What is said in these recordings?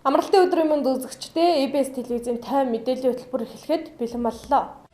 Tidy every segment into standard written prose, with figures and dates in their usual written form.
Амралтын өдрийн мэнд үзэгчдээ EBS телевизийн Toim мэдээллийн хөтөлбөр эхлэхэд бэлэн боллоо.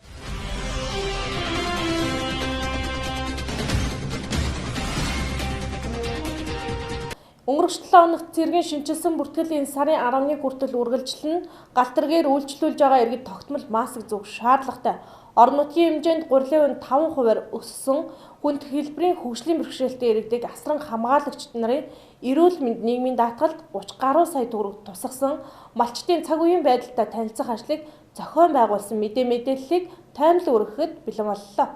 Өнгөрөх 7 хоногт цэргийн шинжилсэн бүртгэл энэ сарын 11 хүртэл үргэлжлэн галт тэргээр үйлчлүүлж байгаа иргэд тогтмол маск зүүх шаардлагатай. Орон нутгийн хэмжээнд гурилын үн 5% өссөн хүнд хэлбэрийн хөгжлийн бэрхшээлтэй иргэдэг асран хамгаалагчид нарын эрүүл мэнд нийгмийн даатгалд 30 гаруй сая төгрөг тусгасан малчдын цаг үеийн байдалтай танилцах ажлыг зохион байгуулсан мэдээллийг таймлан өргөхөд бэлэн боллоо.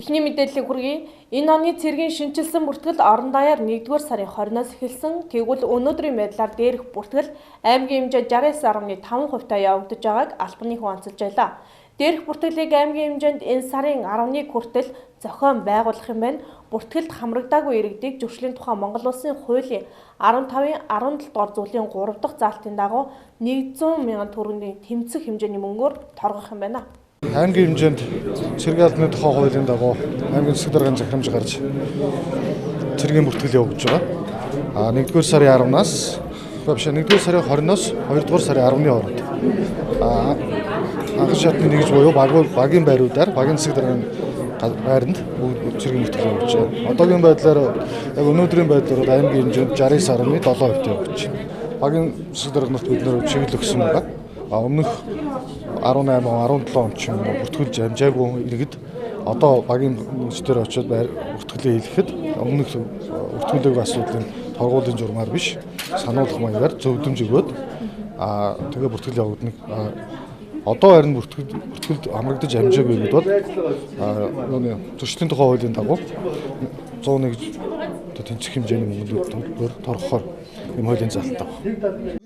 Эхний мэдээллийг хүргэе. Энэ оны цэргийн шинжилсэн бүртгэл орон даяар 1-р сарын 20-наас эхэлсэн. Тэгвэл өнөөдрийн байдлаар дээрх бүртгэл аймгийн хэмжээнд 69.5% явагдаж байгааг албаны хүн онцолж байлаа. Дээрх бүртгэлийг аймгийн хэмжээнд энэ сарын 11 хүртэл зохион байгуулах юм байна. Бүртгэлд хамрагдаагүй иргэдийг зөрчлийн тухай Монгол Улсын хуулийн 15-ийн 17 дугаар зүйлийн 3 дахь заалтын дагуу 100 мянган төгрөгийн тэмцэх хэмжээний мөнгөөр торгох юм байна. Аймгийн хэмжээнд цэргийн албаны тухай хуулийн дагуу аймгийн засаг даргын захирамж гарч цэргийн бүртгэл явуулж байгаа. 1-р сарын 10-наас 1-р сарын 20-ноос 2-р сарын 10-ны хооронд анхан шатны нэгж буюу багийн байруудаар багийн засаг даргын байранд цэргийн бүртгэл явуулж байгаа. Одоогийн байдлаар яг өнөөдрийн байдлаар аймгийн хэмжээнд 69.7% явуулж байна. Багийн засаг дарга нарт бид нэр чиглэл өгсөн байгаа. Өмнөх 18-17 он ч юм уу бүртгэлж амжаагүй иргэд одоо багийн нэгжээр очиод бүртгэлээ хийхэд өмнөх бүртгэлээгүй асуудлын торгуулийн журмаар биш сануулгах маягаар зөвдөмж өгөөд тэгээ бүртгэл явагдана. Одоо харин бүртгэлд амрагдаж амжаагүй иргэд бол зөрчлийн тухай хуулийн дагуу 101 тэнцэх хэмжээний мөнгөөр торгохоор юм хуулийн залттай байна.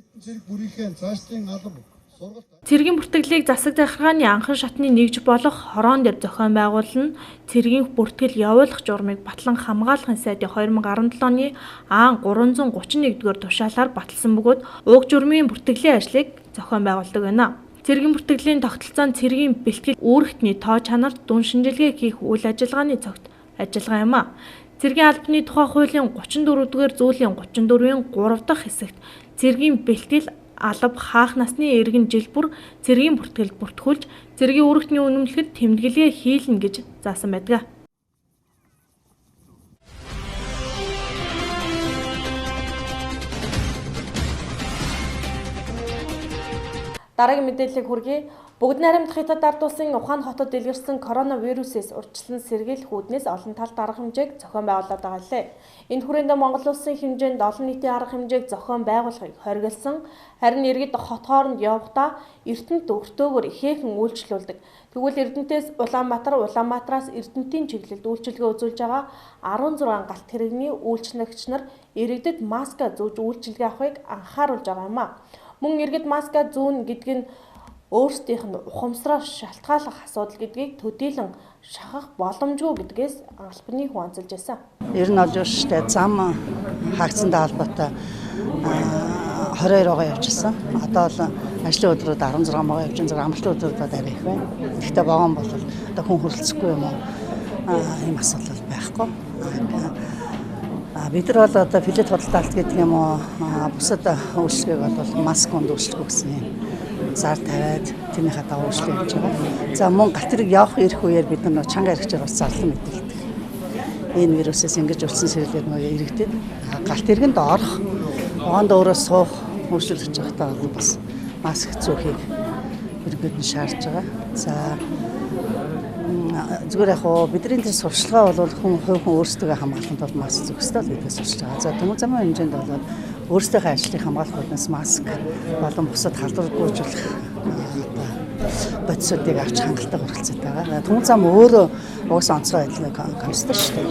Цэргийн бүртгэлийг засаг захиргааны анхан шатны нэгж болох хорон дээр зохион байгуулна. Цэргийн бүртгэл явуулах журмыг Батлан хамгаалахын сайдын 2017 оны аан 331-р тушаалаар баталсан бөгөөд уг журмын бүртгэлийн ажлыг зохион байгуулдаг байна. Цэргийн бүртгэлийн тогтолцоонд цэргийн бэлтгэл үүрэгтний тоо чанарт дүн шинжилгээ хийх үйл ажиллагааны цогт ажиллагаа юм а. Цэргийн албаны тухай хуулийн 34-р зүйлийн 34-ийн 3 дахь хэсэгт цэргийн бэлтгэл алба хаах насны иргэн жил бүр цэргийн бүртгэлд бүртгүүлж цэргийн үүрэгтний үнэмлэхэд тэмдэглэгээ хийлнэ гэж заасан байдаг. Дараагийн мэдээллийг хүргэе. Бүгд найрамдах Хятад ард улсын Ухаан хотод дэлгэрсэн коронавирусээс урьдчилан сэргийлэх үүднээс олон талт арга хэмжээг зохион байгуулад байгаа лээ. Энэ хүрээндээ Монгол Улсын хэмжээнд олон нийтийн арга хэмжээг зохион байгуулахыг хориглосон. Харин иргэд хот хооронд явахдаа Эрдэнэт өртөөгөр ихээхэн үйлчлүүлдэг. Тэгвэл Эрдэнэтээс Улаанбаатараас Эрдэнэтийн чиглэлд үйлчилгээ үзүүлж байгаа 16 галт тэрэгний үйлчлэгч нар иргэдэд маска зүүж үйлчилгээ авахыг анхааруулж байгаа юм а. Мөн иргэд маска зүүн гэдэг нь өөрсдийнх нь ухамсараа шалтгааллах асуудал гэдгийг төдийлөн шахах боломжгүй гэдгээс албаны хүн онцолж байсан. Ер нь олж штэ зам хаагдсантай холбоотой 22-оо явжсэн. Одоо л ажлын өдрүүд 16 мага явж байгаа. Амралтын өдрүүд арай их байна. Гэхдээ вагон бол одоо хүн хөрөлцөхгүй юм уу? Ийм асуудал байхгүй. Бид нар бол одоо филет худалдаалт гэдэг юм уу? Бусад үйлчлэгийг бол маск үйлчлэх гэсэн юм. Зар тавиад тэрнийхээ дагуу үйлчлэл хийж байгаа. За мөн галт тэрэг явах ирэх үеэр бид нар чанга хэрэгчээр бас зарлан мэдээлдэг. Энэ вирусээс ингэж урьдчилан сэргийлээд нөгөө иргэдэд галт тэрэгэнд орох, вагонд өөрөө суух үйлчлүүлж байхдаа бас маск зүүхийг иргэд нь шаардж байгаа. За зүгээр яг бидний тэр сурчлагаа бол хүн өөрсдөө хамгаалахын тулд маск зүүх ёстой л гэдгийг сурч байгаа. За төмөн замын хэмжээнд бол өөрсдийнхөө ажлыг хамгаалах үүднээс маск болон бусад халдвар гүйцэтгэх бодисуудыг авч хангалттай хүрэлцээд байгаа. Төмөн зам өөрөө угсаа онцгой байдлыг конституц шүү дээ.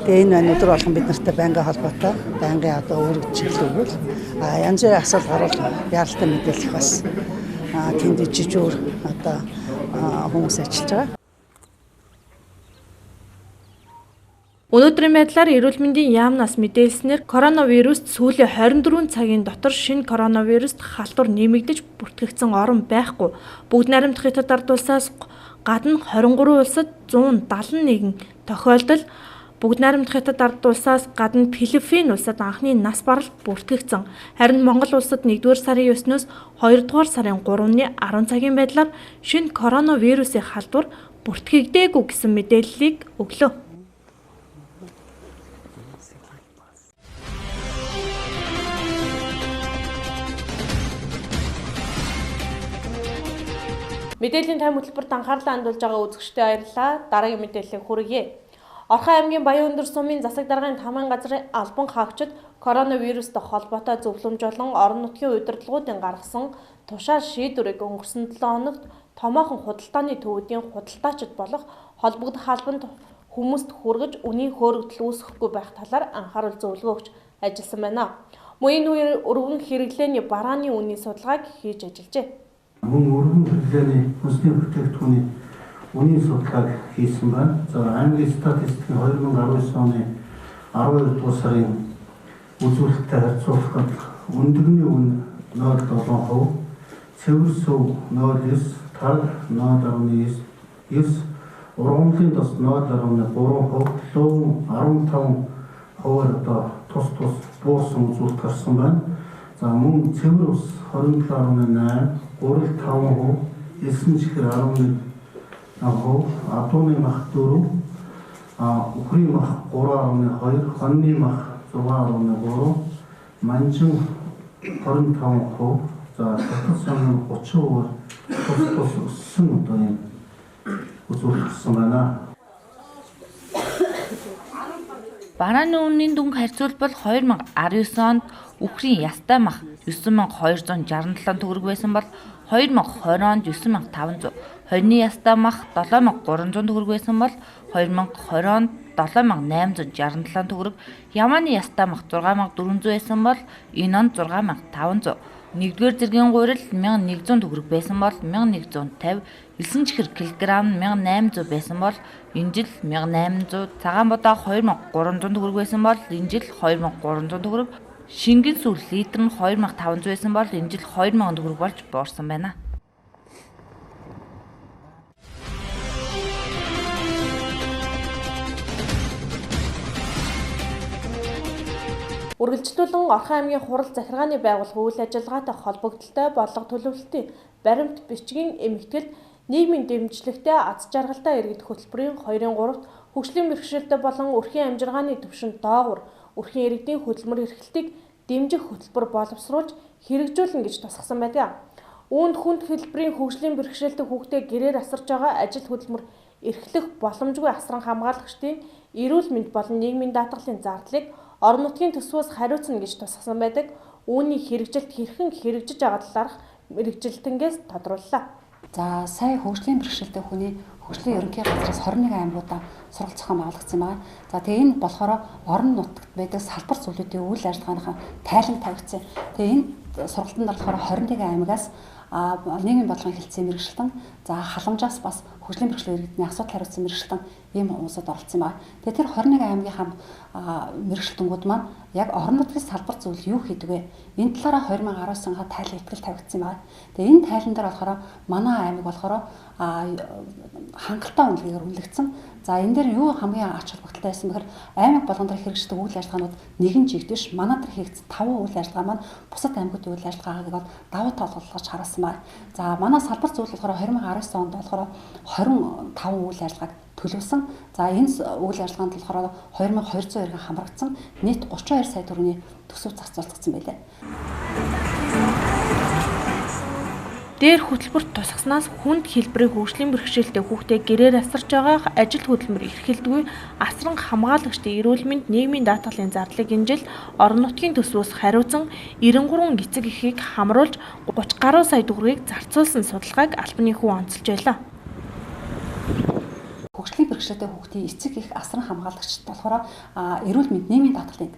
Тэгээ энэ өдөр болгон бид нартай байнгын холбоотой, байнгын одоо өөрөг чиглэл өгвөл янз бүрийн асуудал гарвал яаралтай мэдээлэх бас тэнд жижигөр одоо хүмүүс ажиллаж байгаа. Өнөөдрийн байдлаар эрүүл мэндийн яамнаас мэдээлснээр коронавируст сүүлийн 24 цагийн дотор шинэ коронавируст халдвар нэмэгдэж бүртгэгдсэн орон байхгүй. Бүгд найрамдах Хятад ард улсаас гадна 23 улсад 171 тохиолдол Бүгд найрамдах Хятад ард улсаас гадна Филиппин улсад анхны нас баралт бүртгэгдсэн. Харин Монгол улсад 1-р сарын 9-ноос 2-р сарын 3-ны 10 цагийн байдлаар шинэ коронавирусын халдвар бүртгэгдээгүй гэсэн мэдээллийг өглөө. Мэдээллийн тайм хөтөлбөрт анхаарлаа хандуулж байгаа үзэгчдээ баярлалаа. Дараагийн мэдээллийг хүргье. Орхон аймгийн Баян-Өндөр сумын засаг даргын 5 газрын албан хаагчид коронавирустай холбоотой зөвлөмж болон орон нутгийн удирдлагуудын гаргасан тушаал шийдвэрийг өнгөрсөн 7 хоногт томоохон худалдааны төвүүдийн худалдаачид болох холбогдох албанд хүмүүст хүргэж үнийн хөөрөгдөл үүсэхгүй байх талаар анхаарал зөвлөгөө өгч ажилласан байна. Мөн энэ өргөн хэрэглээний барааны үнийн судалгааг хийж ажиллажээ. Мөн өргөн хэрэглээний хүнсний бүтээгдэхүүний үнийн судалгааг хийсэн байна. За аймгийн статистикийн 2019 оны 12 дугаар сарын үзүүлэлттэй харьцуулахад өндөгний үн 0.7%, цэвэр сүв 0.9, тал 0.9, ургамлын тос 0.3%, луун 15%-аар одоо тус буурсан үзүүлэлт гарсан байна. За мөн цэвэр ус 27.8, гурал 5%, элсэн чихэр 11%, адууны мах 4%, үхрийн мах 3.2%, хоньны мах 6.3%, манжин 25%, за татал сонин 30%-аар тус өссөн одоо юм үзүүлэлт гарсан байна. Барааны үнийн дүнг харьцуулбал 2019 онд үхрийн ястай мах 9267 төгрөг байсан бол 2020 онд 9500, хоньны ястай мах 7300 төгрөг байсан бол 2020 онд 7867 төгрөг, ямааны ястай мах 6400 байсан бол энэ онд 6500, нэгдүгээр зэргийн гурил 1100 төгрөг байсан бол 1150, элсэн чихэр килограмм 1800 байсан бол энэ жил 1800, цагаан бодоо 2300 төгрөг байсан бол энэ жил 2300 төгрөг, шингэн сүүл литр нь 2500 байсан бол энэ жил 2000 төгрөг болж буурсан байна. Үргэлжлүүлэн Орхон аймгийн хурал захиргааны байгууллага үйл ажиллагаатай холбогдолтой бодлого төлөвлөлтийн баримт бичгийн эмэгтгэл нийгмийн дэмжлэгтэй аз жаргалтай иргэд хөтөлбөрийн 2-3-т хөгжлийн бэрхшээлтэй болон өрхийн амжиргааны түвшин доогуур өрхийн иргэдийн хөдөлмөр эрхлэлтийг дэмжих хөтөлбөр боловсруулж хэрэгжүүлнэ гэж тусгасан байдаг. Үүнд хүнд хэлбэрийн хөгжлийн бэрхшээлтэй хүүхдээ гэрээр асарж байгаа ажил хөдөлмөр эрхлэх боломжгүй асран хамгаалагчдын эрүүл мэнд болон нийгмийн даатгалын зардлыг орон нутгийн төсвөөс хариуцна гэж тусгасан байдаг. Үүний хэрэгжилт хэрхэн хэрэгжиж байгаа талаарх мэргэжилтэнгээс тодрууллаа. За сая хөгжлийн бэрхшээлтэй хүний хөгжлийн ерөнхий газраас 21 аймагуудаа сургалт зохион байгуулагдсан байна. За тэгээ энэ болохоор орон нутагт байдаг салбар зүйлүүдийн үйл ажиллагааныхаа тайлан тавигдсан. Тэгээ энэ сургалтанд болохоор 21 аймагаас нийгмийн бодлогын хэлтсийн мэргэжилтэн, за халамжаас бас хөгжлийн бэрхшээлийн иргэдний асуудал хариуцсан мэргэжилтэн ийм хүмүүсд оролцсон байна. Тэгээ тэр 21 аймгийнхаа мэргэжилтэнгүүд маань яг орон нутгийн салбар зүйл юу хийдэг вэ? Энэ талаараа 2019 онд тайлан ихтгэл тавигдсан байна. Тэгээ энэ тайлан дээр болохоор манай аймаг болохоор хангалттай үнэлгээр үнэлэгдсэн. За энэ дээр юу хамгийн ач холбогдолтой байсан бэхээр аймаг болгон дээр хэрэгждэг үйл ажиллагаанууд нэгэн жигд биш. Манай дээр хийгдсэн 5 үйл ажиллагаа маань бусад аймагуудын үйл ажиллагаагааг бол давуу тал болгож харуулсан байна. За манай салбар зүйл болохоор 2019 онд болохоор 25 үйл ажиллагааг төлөвлөсөн. За энэ үйл ажиллагаанд болохоор 2200 иргэн хамрагдсан. Нийт 32 сая төгрөгийн төсөв зарцуулагдсан байлээ. Дээр хөтөлбөрт тусгаснаас хүнд хэлбэрийн хөгжлийн бэрхшээлтэй хүүхдээ гэрээр асарж байгаа ажил хөдөлмөр эрхэлдэггүй асран хамгаалагчдын эрүүл мэнд нийгмийн даатгалын зардлыг энэ жил орон нутгийн төсвөөс хариуцсан 93 эцэг эхийг хамруулж 30 гаруй сая төгрөгийг зарцуулсан судалгааг албаны хүн онцолж байлаа. Хөгжлийн бэрхшээлтэй хүүхдийн эцэг эх асран хамгаалагчд болохоор эрүүл мэнд нийгмийн даатгалыг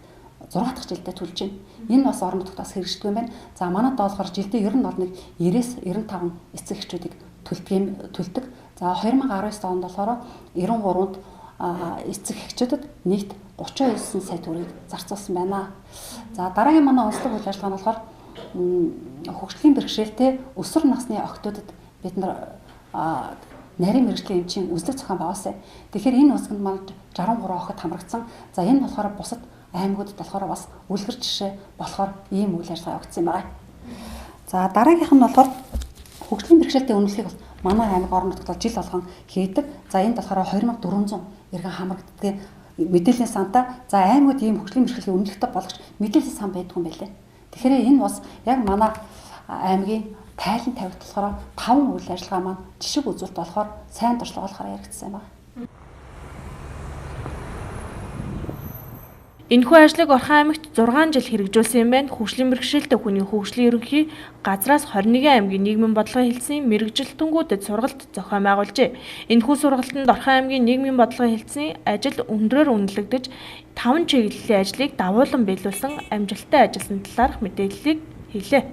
6 дахь жилдээ төлж байна. Энэ бас орон нутгаас хэрэгждэг юм байна. За манайд болохоор жилдээ ер нь бол нэг 90-95 эцэг эхчүүдийг төлдөг. За 2019 онд болохоор 93-нд эцэг эхчүүдэд нийт 39 сая төгрөгийг зарцуулсан байна. За дараагийн манай онцлог үйл ажиллагаа нь болохоор хөгжлийн бэрхшээлтэй өсвөр насны охтуудад бид нар нарийн мэрэгжлийн эмчийн үзлэг зохион байгуулсан. Тэгэхээр энэ усганд маань 63 охид хамрагдсан. За энэ болохоор бусад аймагуудад болохоор бас үлгэр жишээ болохоор ийм үйл ажиллагаа явагдсан байна. За дараагийнх нь болохоор хөгжлийн бэрхшээлтэй үнэлэхийг бол манай аймаг орон нутгад жил болгон хийдэг. За энд болохоор 2400 иргэн хамрагддаг мэдээллийн сантаа за аймагуд ийм хөгжлийн бэрхшээлийг үнэлэхтэй болгож мэдээллийн сан байдаг юм байна. Тэгэхээр энэ бас яг манай аймгийн тайлан тавигт болохоор 5 үйл ажиллагаа маань жишг үзүүлэлт болохоор сайн туршлагаалахаар яригдсан байна. Энэхүү ажлыг Орхон аймагт 6 жил хэрэгжүүлсэн юм байна. Хөгжлийн бэрхшээлтэй хүний хөгжлийн ерөнхий газраас 21 аймгийн нийгмийн бодлогын хэлтсийн мэрэгжилтэнгүүдэд сургалт зохион байгуулжээ. Энэхүү сургалтанд Орхон аймгийн нийгмийн бодлогын хэлтсийн ажил өндрөөр үнэлэгдэж 5 чиглэлийн ажлыг давуулан биелүүлсэн амжилттай ажилласан талаарх мэдээллийг хэлээ.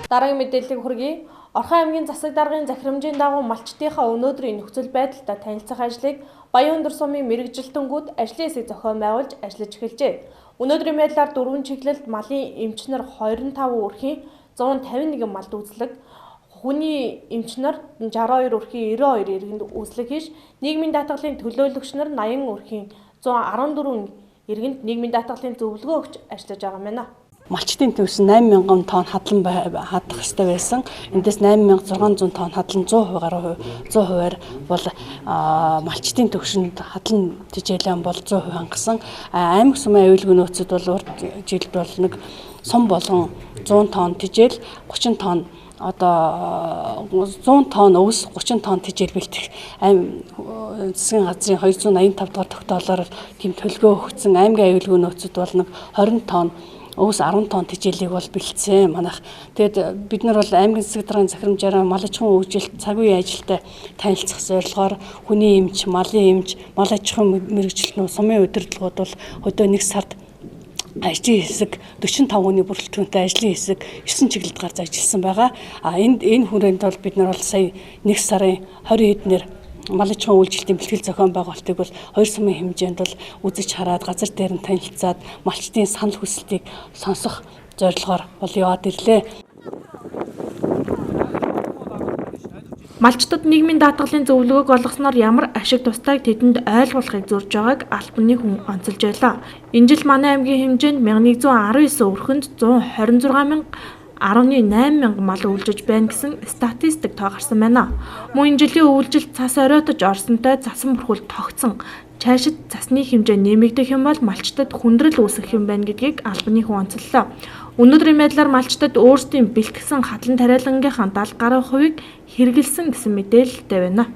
Дараагийн мэдээллийг хүргэе. Орхон аймгийн засаг даргын захирамжийн дагуу малчтынхаа өнөөдрийн нөхцөл байдалтай танилцах ажлыг Баян өндөр сумын мэрэгжилтэнгүүд ажлын хэсэг зохион байгуулж ажиллаж эхэлжээ. Өнөөдрийн байдлаар 4 чиглэлд малын эмч нар 25 өрхийн 151 малд үзлэг, хүний эмч нар 62 өрхийн 92 иргэнд үзлэг хийж, нийгмийн даатгалын төлөөлөгч нар 80 өрхийн 114 иргэнд нийгмийн даатгалын зөвлөгөө өгч ажиллаж байгаа юм байна. Малчтын төвс 8,000 тонн хадлан хадах ёстой байсан. Эндээс 8,600 тонн хадлан 100%-аар бол малчтын төвшөнд хадлан тижээлэн бол 100% хангасан. Аймаг сумын аюулгүй нөөцөд бол урд жилд бол нэг сум болгон 100 тонн тижээл 30 тонн одоо 100 тонн өвс 30 тонн тижээл бэлтгэх засгийн газрын 285 дугаар тогтоолоор тийм төлгөө өгсөн. Аймгийн аюулгүй нөөцөд бол нэг 20 тонн өвс 10 тонн тижээлийг бол бэлдсэн манайх. Тэгэд бид нар бол аймгийн засаг даргын захирамжаараа мал аж ахуйн хөгжилт цаг үеийн ажилтай танилцах зорилгоор хүний эмч, малын эмч, мал аж ахуйн мэрэгчлэнүүд сумын удирдлагууд бол өдөө нэг сард ажлын хэсэг 45 хүний бүрэлдэхүүнтэй ажлын хэсэг 9 чиглэлд гарч ажилласан байгаа. Энэ хүрээнд бол бид нар бол сая 1 сарын 20 эднэр мал аж ахуйн үйлчлэлийн бэлтгэл зохион байгуулалтыг бол 2 сумын хэмжээнд бол үзэж хараад газар дээр нь танилцаад малчтын санал хүсэлтийг сонсох зорилгоор бол яваад ирлээ. Малчтад нийгмийн даатгалын зөвлөгөөг олгосноор ямар ашиг тустай тэдэнд ойлгуулахыг зорж байгааг албаны хүн онцолж байлаа. Энэ жил манай аймгийн хэмжээнд 1119 өрхөнд 126,000.8 мал үйлжиж байна гэсэн статистик тоо гарсан байна. Мөн энэ жилийн үйлжилт цас оройтож орсонтой цасан бүрхүүл тогтсон. Цаашид цасны хэмжээ нэмэгдэх юм бол малчтад хүндрэл үүсэх юм байна гэдгийг албаны хүн онцоллоо. Өнөөдрийн байдлаар малчтад өөрсдийн бэлтгэсэн хадлан тариалангийнхаа 70 гаруй хувийг хэрэгэлсэн гэсэн мэдээлэлтэй байна.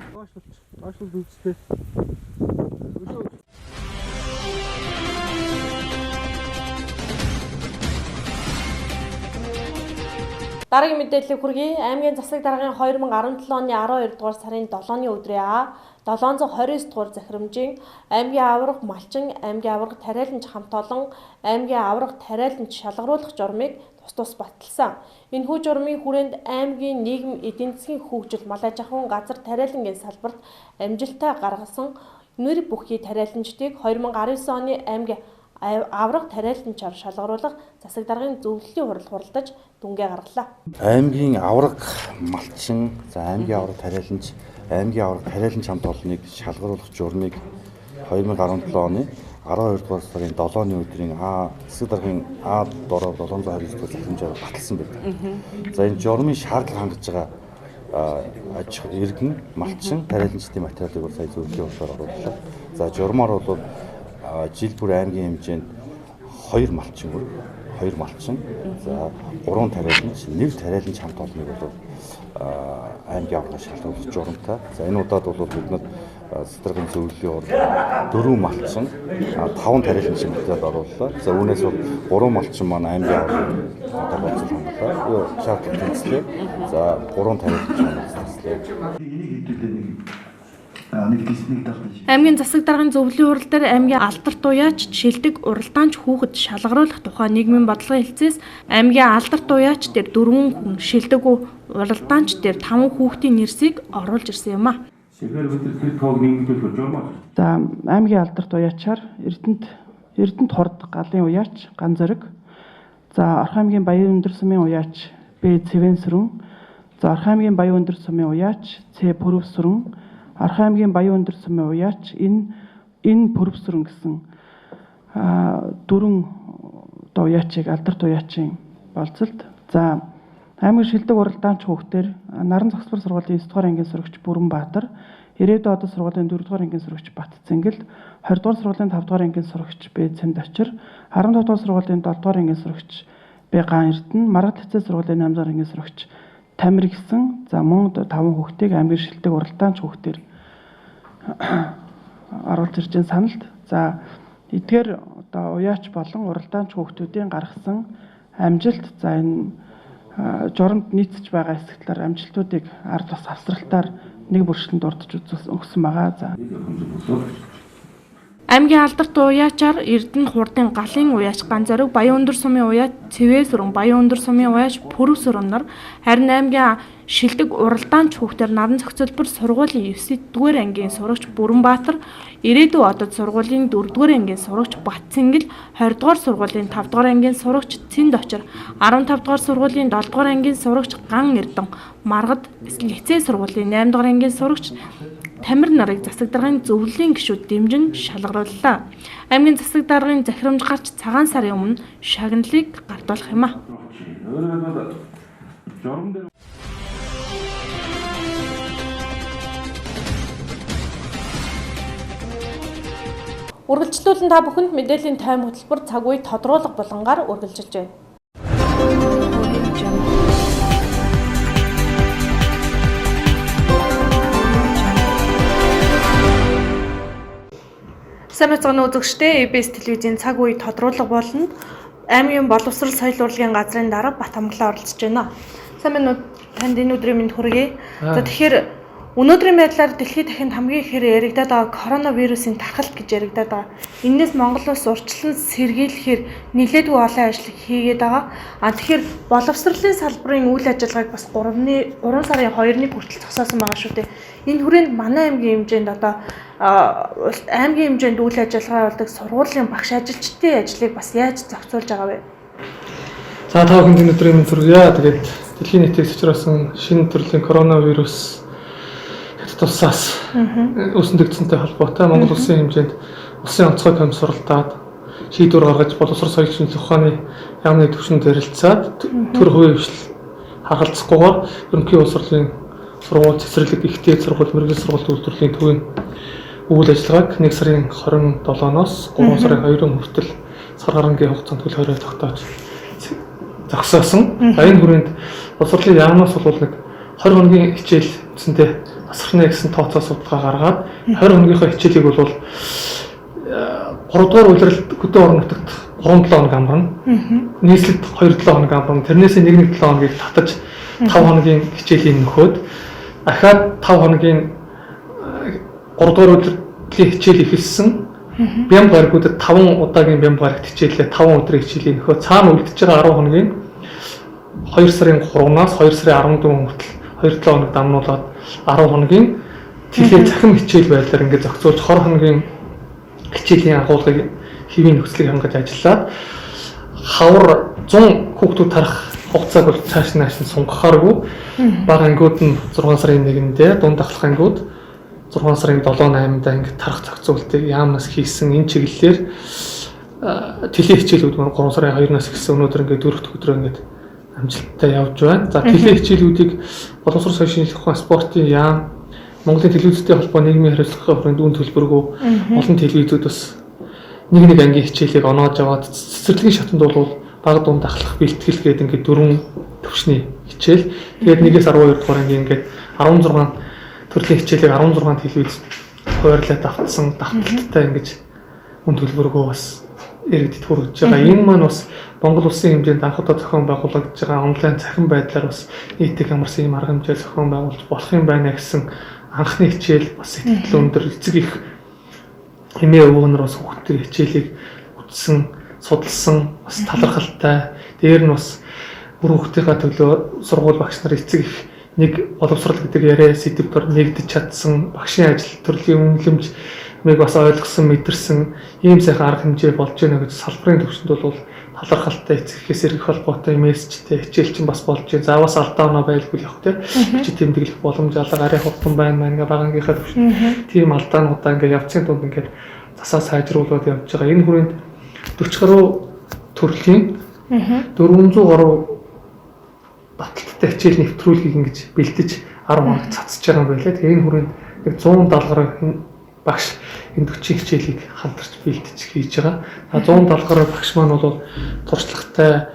Дараагийн мэдээллийг хүргэе. Аймгийн засаг даргын 2017 оны 12 дугаар сарын 7-ны өдрийн 729 дугаар захирамжийн аймгийн аварга малчин, аймгийн аварга тариаланч хамт олон аймгийн аварга тариаланч шалгаруулах журмыг тус баталсан. Энэхүү журмын хүрээнд аймгийн нийгэм эдийн засгийн хөгжил, мал аж ахуйн газар тариалангийн салбарт амжилттай гаргасан нэр бүхий тариаланчдыг 2019 оны аймгийн аварга тариаланчаар шалгаруулах засаг даргын зөвлөлийн хурал хуралдаж дүнгээ гаргалаа. Аймгийн аварга малчин, за аймгийн аварга тариаланч, аймгийн аварга тариаланч хамт олныг шалгаруулах журмыг 2017 оны 12 дугаар сарын 7-ны өдрийн засаг даргын А дороо 729 дугаар захирамжаар баталсан байдаг. За энэ журмын шаардлага хангаж байгаа иргэн, малчин, тариаланчдын материалыг бол сая зөвлөлийн хуралаар орууллаа. За журмаар бол жил бүр аймгийн хэмжээнд 2 малчин, за 3 тариаланч, 1 тариаланч хамт олныг бол аймгийн аварга шалгаруулах журамтай. За энэ удаад бол бид засгийн зөвлөлийн хурал 4 малчин, 5 тариаланч материал орууллаа. За үүнээс бол 3 малчин маань аймгийн аварга болцол хангалаа. Шаардлага тэнцлээ. За 3 тариаланч хангалсан. Аймгийн засаг даргын зөвлөлийн хурал дээр аймгийн алдарт уяач, шилдэг уралдаанч хүүхэд шалгаруулах тухай нийгмийн бодлогын хэлцээс аймгийн алдарт уяач дээр 4 хүн, шилдэг уралдаанч дээр 5 хүүхдийн нэрсийг оруулж ирсэн юм а. За аймгийн алдарт уяачаар Эрдэнэт хорд галын уяач Ган зориг. За Орхон аймгийн Баян өндөр сумын уяач Б Цэвэн сүрэн. За Орхон аймгийн Баян өндөр сумын уяач Ц Пүрэв сүрэн. Орхон аймгийн Баян өндөр сумын уяач энэ Пүрэв сүрэн гэсэн дөрвөн одоо уяачийг алдарт уяачийн болцолд. За аймгийн шилдэг уралдаанч хүүхдээр Наран Цогцбор сургуулийн 9 дугаар ангийн сурагч Бүрэнбаатар, Ирээдүйн одод сургуулийн 4 дугаар ангийн сурагч Бат Цэнгэл, 20 дугаар сургуулийн 5 дугаар ангийн сурагч Б Цэндочир, 15 дугаар сургуулийн 7 дугаар ангийн сурагч Б Ган Эрдэнэ, Маргал хэцээ сургуулийн 8 дугаар ангийн сурагч Тамир гэсэн за мөн 5 хүүхдийг аймгийн шилдэг уралдаанч хүүхдээр оруулж ирж байгаа саналд. За эдгээр одоо уяач болон уралдаанч хүүхдүүдийн гаргасан амжилт за энэ журамд нийцэж байгаа хэсэгтлэр амжилтуудыг ард бас авсралтаар нэг бүршилтэнд дурдж өгсөн байгаа. За Аймгийн алдарт уяачаар Эрдэнэт хурдын галын уяач Ган зориг, Баян өндөр сумын уяач Цэвэн сүрэн, Баян өндөр сумын уяач Пүрэв сүрэн нар харин аймгийн шилдэг уралдаанч хүүхдээр Наран Цогцбор сургуулийн 9-р ангийн сурагч Бүрэнбаатар, Ирээдүйн одод сургуулийн 4-р ангийн сурагч Бат Цэнгэл, 20-р сургуулийн 5-р ангийн сурагч Цэндочир, 15-р сургуулийн 7-р ангийн сурагч Ган Эрдэнэ, Маргад хэцээ сургуулийн 8-р ангийн сурагч Тамир нарыг засаг даргын зөвлөлийн гишүүд дэмжин шалгарууллаа. Аймгийн засаг даргын захирамж гарч цагаан сарын өмнө шагналыг гартуулах юм а. Үргэлжлүүлэн та бүхэнд мэдээллийн тайм хөтөлбөр цаг үе тодруулах булангаар үргэлжилж байна. Сайн мэцгэн үзэгчдээ EBS телевизийн цаг үе тодруулах болонд аймгийн боловсрол соёл урлагийн газрын дарга Бат Амглаа оролцож байна. Сайн минь танд энэ өдрийн мэнд хүргэе. За тэгэхээр өнөөдрийн байдлаар дэлхийд дахинд хамгийн ихээр яригдаад байгаа коронавирусын тархалт гэж яригдаад байгаа. Энээс Монгол улс урьдчилан сэргийлэхээр нэлээдгүй олон ажил хийгээд байгаа. Тэгэхээр боловсролын салбарын үйл ажиллагааг бас 3 сарын 2-ны хүртэл зогсоосон байгаа шүү дээ. Энэ хүрээнд манай аймгийн хэмжээнд одоо аймгийн хэмжээнд үйл ажиллагаа явуулдаг сургуулийн багш ажилчдын ажлыг бас яаж зохицуулж байгаа вэ? За та бүхэнд энэ өдрийн мэнд хүргье. Тэгээд дэлхийн нийтийг цэцэрлсэн шинэ төрлийн коронавирус тусаас өсөндөгцөнтэй холбоотой Монгол улсын хэмжээнд улсын онцгой комисс суралцаад шийдвэр гаргаж боловсрол соёл шинжилгээ ухааны яамны түвшинд ярилцаад төр хувийн хвшил хагалцахгүйгээр ерөнхий боловсролын сургууль цэцэрлэг ихтэй сургууль мэргэжил сургууль үйлдвэрлэлийн төвийн үйл ажиллагааг 1 сарын 27-ноос 3 сарын 2-ын хүртэл сар гарангийн хугацаанд төлөөрөө тогтоож зогсоосон. За энэ хүрээнд боловсролын яамнаас бол нэг 20 хоногийн хичээл үсэндээ асархны гэсэн тооцоо судалгаа гаргаад 20 хоногийнхоо хичээлийг бол 3 дугаар үйлрэлт хөдөө орон нутагт 3-7 хоног амрна. Нийслэлд 2-7 хоног амрна. Тэрнээс 1-7 хоногийг татаж 5 хоногийн хичээлийн нөхөөд дахиад 5 хоногийн 3 дугаар үйлрлийн хичээл эхэлсэн. Бям гаргуудад 5 удаагийн бям гарагт хичээлээ 5 өдрийн хичээлийн нөхөө цаана үлдэж байгаа 10 хоногийн 2 сарын 3-наас 2 сарын 14 хүртэл 2-7 хоног дамнуулаад 10 хоногийн тэлээ захим хичээл байдлаар ингээд зохицуулж 20 хоногийн хичээлийн агуулгыг хэвийн нөхцөлийг хангаж ажиллаад хавар 100 хүүхдүүд тарах хугацааг бол цааш нааш нь сунгахааргүй бага ангиуд нь 6 сарын 1-нд дунд ахлах ангиуд 6 сарын 7-8-нд ингээд тарах зохицуултыг яамнаас хийсэн энэ чиглэлээр тэлээ хичээлүүд 3 сарын 2-наас эхэлсэн өнөөдөр ингээд 4 дахь өдрөө ингээд амжилттай явж байна. За тэлээ хичээлүүдийг боловсрол соёл шинжилгээ ухааны спортын яам, Монголын телевизтэй холбоо нийгмийн хариуцлагын хүрээнд үн төлбөргүй олон телевизүүд бас нэг ангийн хичээлийг оноож аваад цэцэрлэгийн шатанд бол бага дунд ахлах бэлтгэл гээд ингээд 4 төвшний хичээл. Тэгээд 1-ээс 12 дугаар ангийн ингээд 16 төрлийн хичээлийг 16 телевиз хуваарлаад автсан давталттай ингэж үн төлбөргүй бас иргэдэд хүргэж байгаа. Энэ маань бас Монгол улсын хэмжээнд анх удаа зохион байгуулагдж байгаа онлайн цахим байдлаар бас нийтийг хамарсан юм арга хэмжээ зохион байгуулж болох юм байна гэсэн анхны хичээл бас сэтгэл өндөр эцэг их эмээ өвгөнөр бас хүүхдийн хичээлийг үтсэн, судалсан, бас талархалтай. Дээр нь бас бүр хүүхдийнхаа төлөө сургууль багш нар эцэг их нэг боловсрол гэдэг яриа сэдв дор нэгдэж чадсан багшийн ажил төрлийн үнэлэмж мэг бас ойлгосон, мэдэрсэн ийм сайхан арга хэмжээ болж байна гэж салбарын төвшөнд бол талархалтай эцэгхээс эргэх холбоотой мессежтэй хичээл чинь бас болж байна. Заавас алдаа оноо байлгүй явах те. Хичээл тэмдэглэх боломж алга арай хурдан байна ингээ багангийнхаа төвшөнд. Тийм алдаануудаа ингээ явцын дунд ингээ засаа сайжруулаад явж байгаа. Энэ хүрээнд 40 гаруй төрлийн 400 гаруй баталттай хичээл нэвтрүүлгийг ингэж бэлдэж 10 хоног цацж байгаа юм байлаа. Тэгээ энэ хүрээнд нэг 170 гаруй багш энэ 40 хичээлийг хамтарч бэлдэж хийж байгаа. 170 гаруй багш маань бол туршлагатай,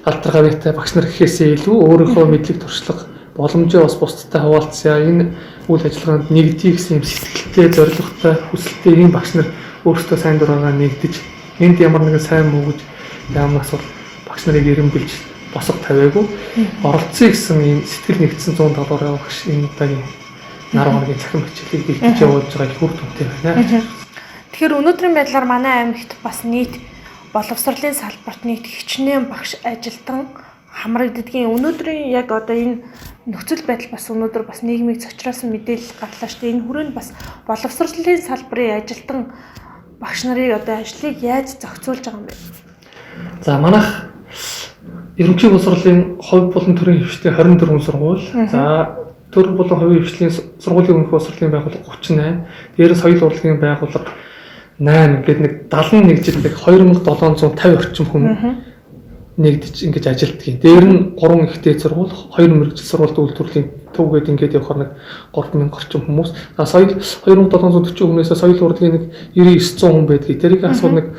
алдар гавьяатай багш нар гэхээсээ илүү өөрийнхөө мэдлэг туршлага боломжоо бас бусдтай хуваалцъя. Энэ үйл ажиллагаанд нэгдэх гэсэн юм сэтгэлтэй, зорилготой, хүсэлтэй ийм багш нар өөрсдөө сайн дураараа нэгдэж энд ямар нэгэн сайн муу гэж яамнаас бол багш нарыг эренбэлж босго тавиагүй оролцъё гэсэн ийм сэтгэл нэгдсэн 170 гаруй багш энэ удаагийн 10 хоногийн цахим хичээлийг бэлтэж явуулж байгаа их үр дүнтэй байна. Тэгэхээр өнөөдрийн байдлаар манай аймагт бас нийт боловсролын салбарт нийт хичнээн багш ажилтан хамрагддгийн өнөөдрийн яг одоо энэ нөхцөл байдал бас өнөөдөр бас нийгмийг цочроосон мэдээлэл гарлаа шүү дээ. Энэ хүрээнд бас боловсролын салбарын ажилтан багш нарын одоо ажлыг яаж зохицуулж байгаа юм бэ? За манайх ерөнхий боловсролын хувь болон төрийн хөвчтэй 24 сургууль. За төр болон хувийн хөвчлийн сургуулийн өмнөх боловсролын байгууллага 38. Дээрээс соёл урлагийн байгууллага 8 гэдэг нэг 71 жилдээ 2750 орчим хүн нэгдэж ингэж ажилтдаг. Дээр нь 3 ихтэй сургууль, 2 мэрэгжил сургуульд үйлдвэрлэлийн төвгээд ингэж явахаар нэг 3000 орчим хүмүүс. За соёл 2740 хүнээс соёл урлагийн нэг 9900 хүн байдгийг. Тэрийг асуул нэг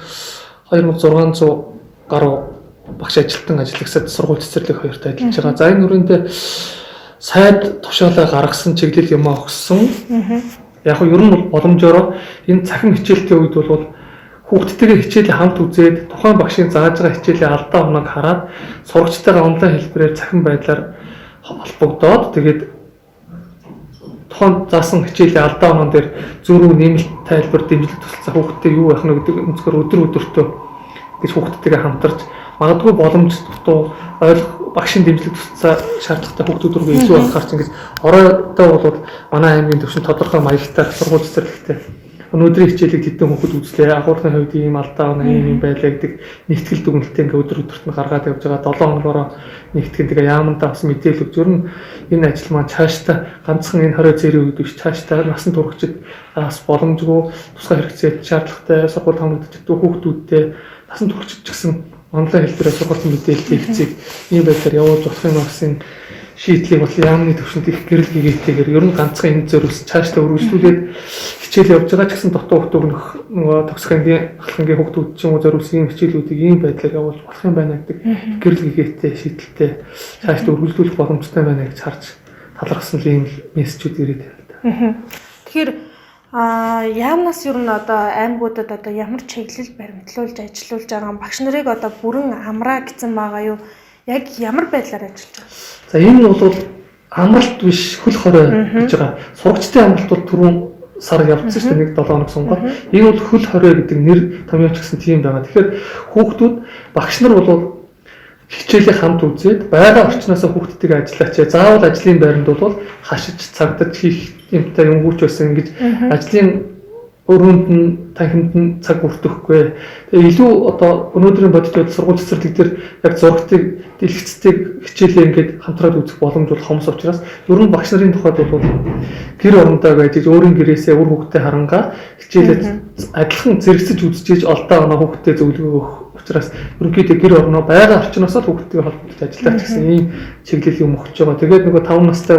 2600 гаруй багш ажилтан ажиллагсад сургууль цэцэрлэг хоёрт ажиллаж байгаа. За энэ хүрээндээ сайд тушаалаа гаргасан чиглэл юм өгсөн. Яг нь ер нь боломжоор энэ цахим хичээлтэй үед бол хүүхдтэйгээ хичээлээ хамт үзээд тухайн багшийн зааж байгаа хичээлийн алдаа оноог хараад сурагчтайгаа онлайн хэлбэрээр цахим байдлаар холбогдоод тэгээд тухайн заасан хичээлийн алдаа оноон дээр зөрүү нэмэлт тайлбар дэмжлэг тусалцаа хүүхдтэй юу байх нь гэдэг өнцгөр өдөр өдөртөө гэж хүүхдтэйгээ хамтарч магадгүй боломж дутуу багшийн дэмжлэг тусалцаа шаардлагатай хүүхдүүд рүү илүү анхаарч ингэж оройдоо бол манай аймгийн төвшин тодорхой маягтай сургууль цэцэрлэгтэй өнөөдрийн хичээлийг тэдэн хүүхэд үзлээ. Агуурны хувьд ийм алдаа оноо ийм байлаа гэдэг нэгтгэл дүгнэлтээ ингээ өдөр өдөрт нь гаргаад явж байгаа. 7 хоногоороо нэгтгэн тэгээ яамандаа бас мэдээлэл өгч ер нь энэ ажил маань цаашдаа ганцхан энэ 20 цэрийн үед биш цаашдаа насан туршид бас боломжгүй тусгай хэрэгцээ шаардлагатай сургууль хамгаалагддаг хүүхдүүдтэй насан туршид ч гэсэн онлайн хэлбэрээр сургуулийн мэдээлэл хэрэгцээг ийм байдлаар явуулж болох юм гэсэн шийдлийг бол яамны төвшөнд их гэрэл гэгээтэйгээр ер нь ганцхан энэ зөрөөс цаашдаа үргэлжлүүлээд хичээл явж байгаа ч гэсэн дутуу хөтөлбөр нөгөө төгсгөнгийн ахлагын хүүхдүүд ч юм уу зориулсан ийм хичээлүүдийг ийм байдлаар явуулж болох юм байна гэдэг гэрэл гэгээтэй шийдэлтэй цаашдаа үргэлжлүүлэх боломжтой байна гэж харж талархсан ийм мессежүүд ирээд байна. Тэгэхээр яамнаас ер нь одоо аймагуудад одоо ямар чиглэл баримтлуулж ажиллаулж байгаа багш нарыг одоо бүрэн амраа гэсэн байгаа юу? Яг ямар байдлаар ажиллаж байгаа? За энэ бол амралт биш хөл хорой гэж байгаа. Сурагчдын амралт бол түрүүн сар явцсан шүү дээ 1-7 хоног сунгаад. Энэ бол хөл хорой гэдэг нэр томьёоч гэсэн тийм байгаа. Тэгэхээр хүүхдүүд багш нар бол хичээлээ хамт үзээд байгаа орчноосоо хүүхдтэйгээ ажиллаач. Заавал ажлын байранд бол хашиж цагдаж хийх юмтай юм гүйч байсан ингэж ажлын өрөөнд нь танхимд нь цаг бүрдэхгүй. Тэгээ илүү одоо өнөөдрийн бодит сургууль цэцэрлэг дээр яг зургтыг дэлгэцтэй хичээлээ ингээд хамтраад үзэх боломж бол хомс учраас ер нь багш нарын тухайд бол гэр орондоо байж өөрийн гэрээсээ үр хүүхдээ харангаа хичээлээ адилхан зэрэгцэж үзчихэж олдоо оноо хүүхдээ зөвлөгөө өгөх учраас ерөнхийдөө гэр орноо байгаа орчноосоо хүүхдтэй холбогдож ажиллаж гэсэн ийм чиглэл юм өгч байгаа. Тэгээд нөгөө 5 настай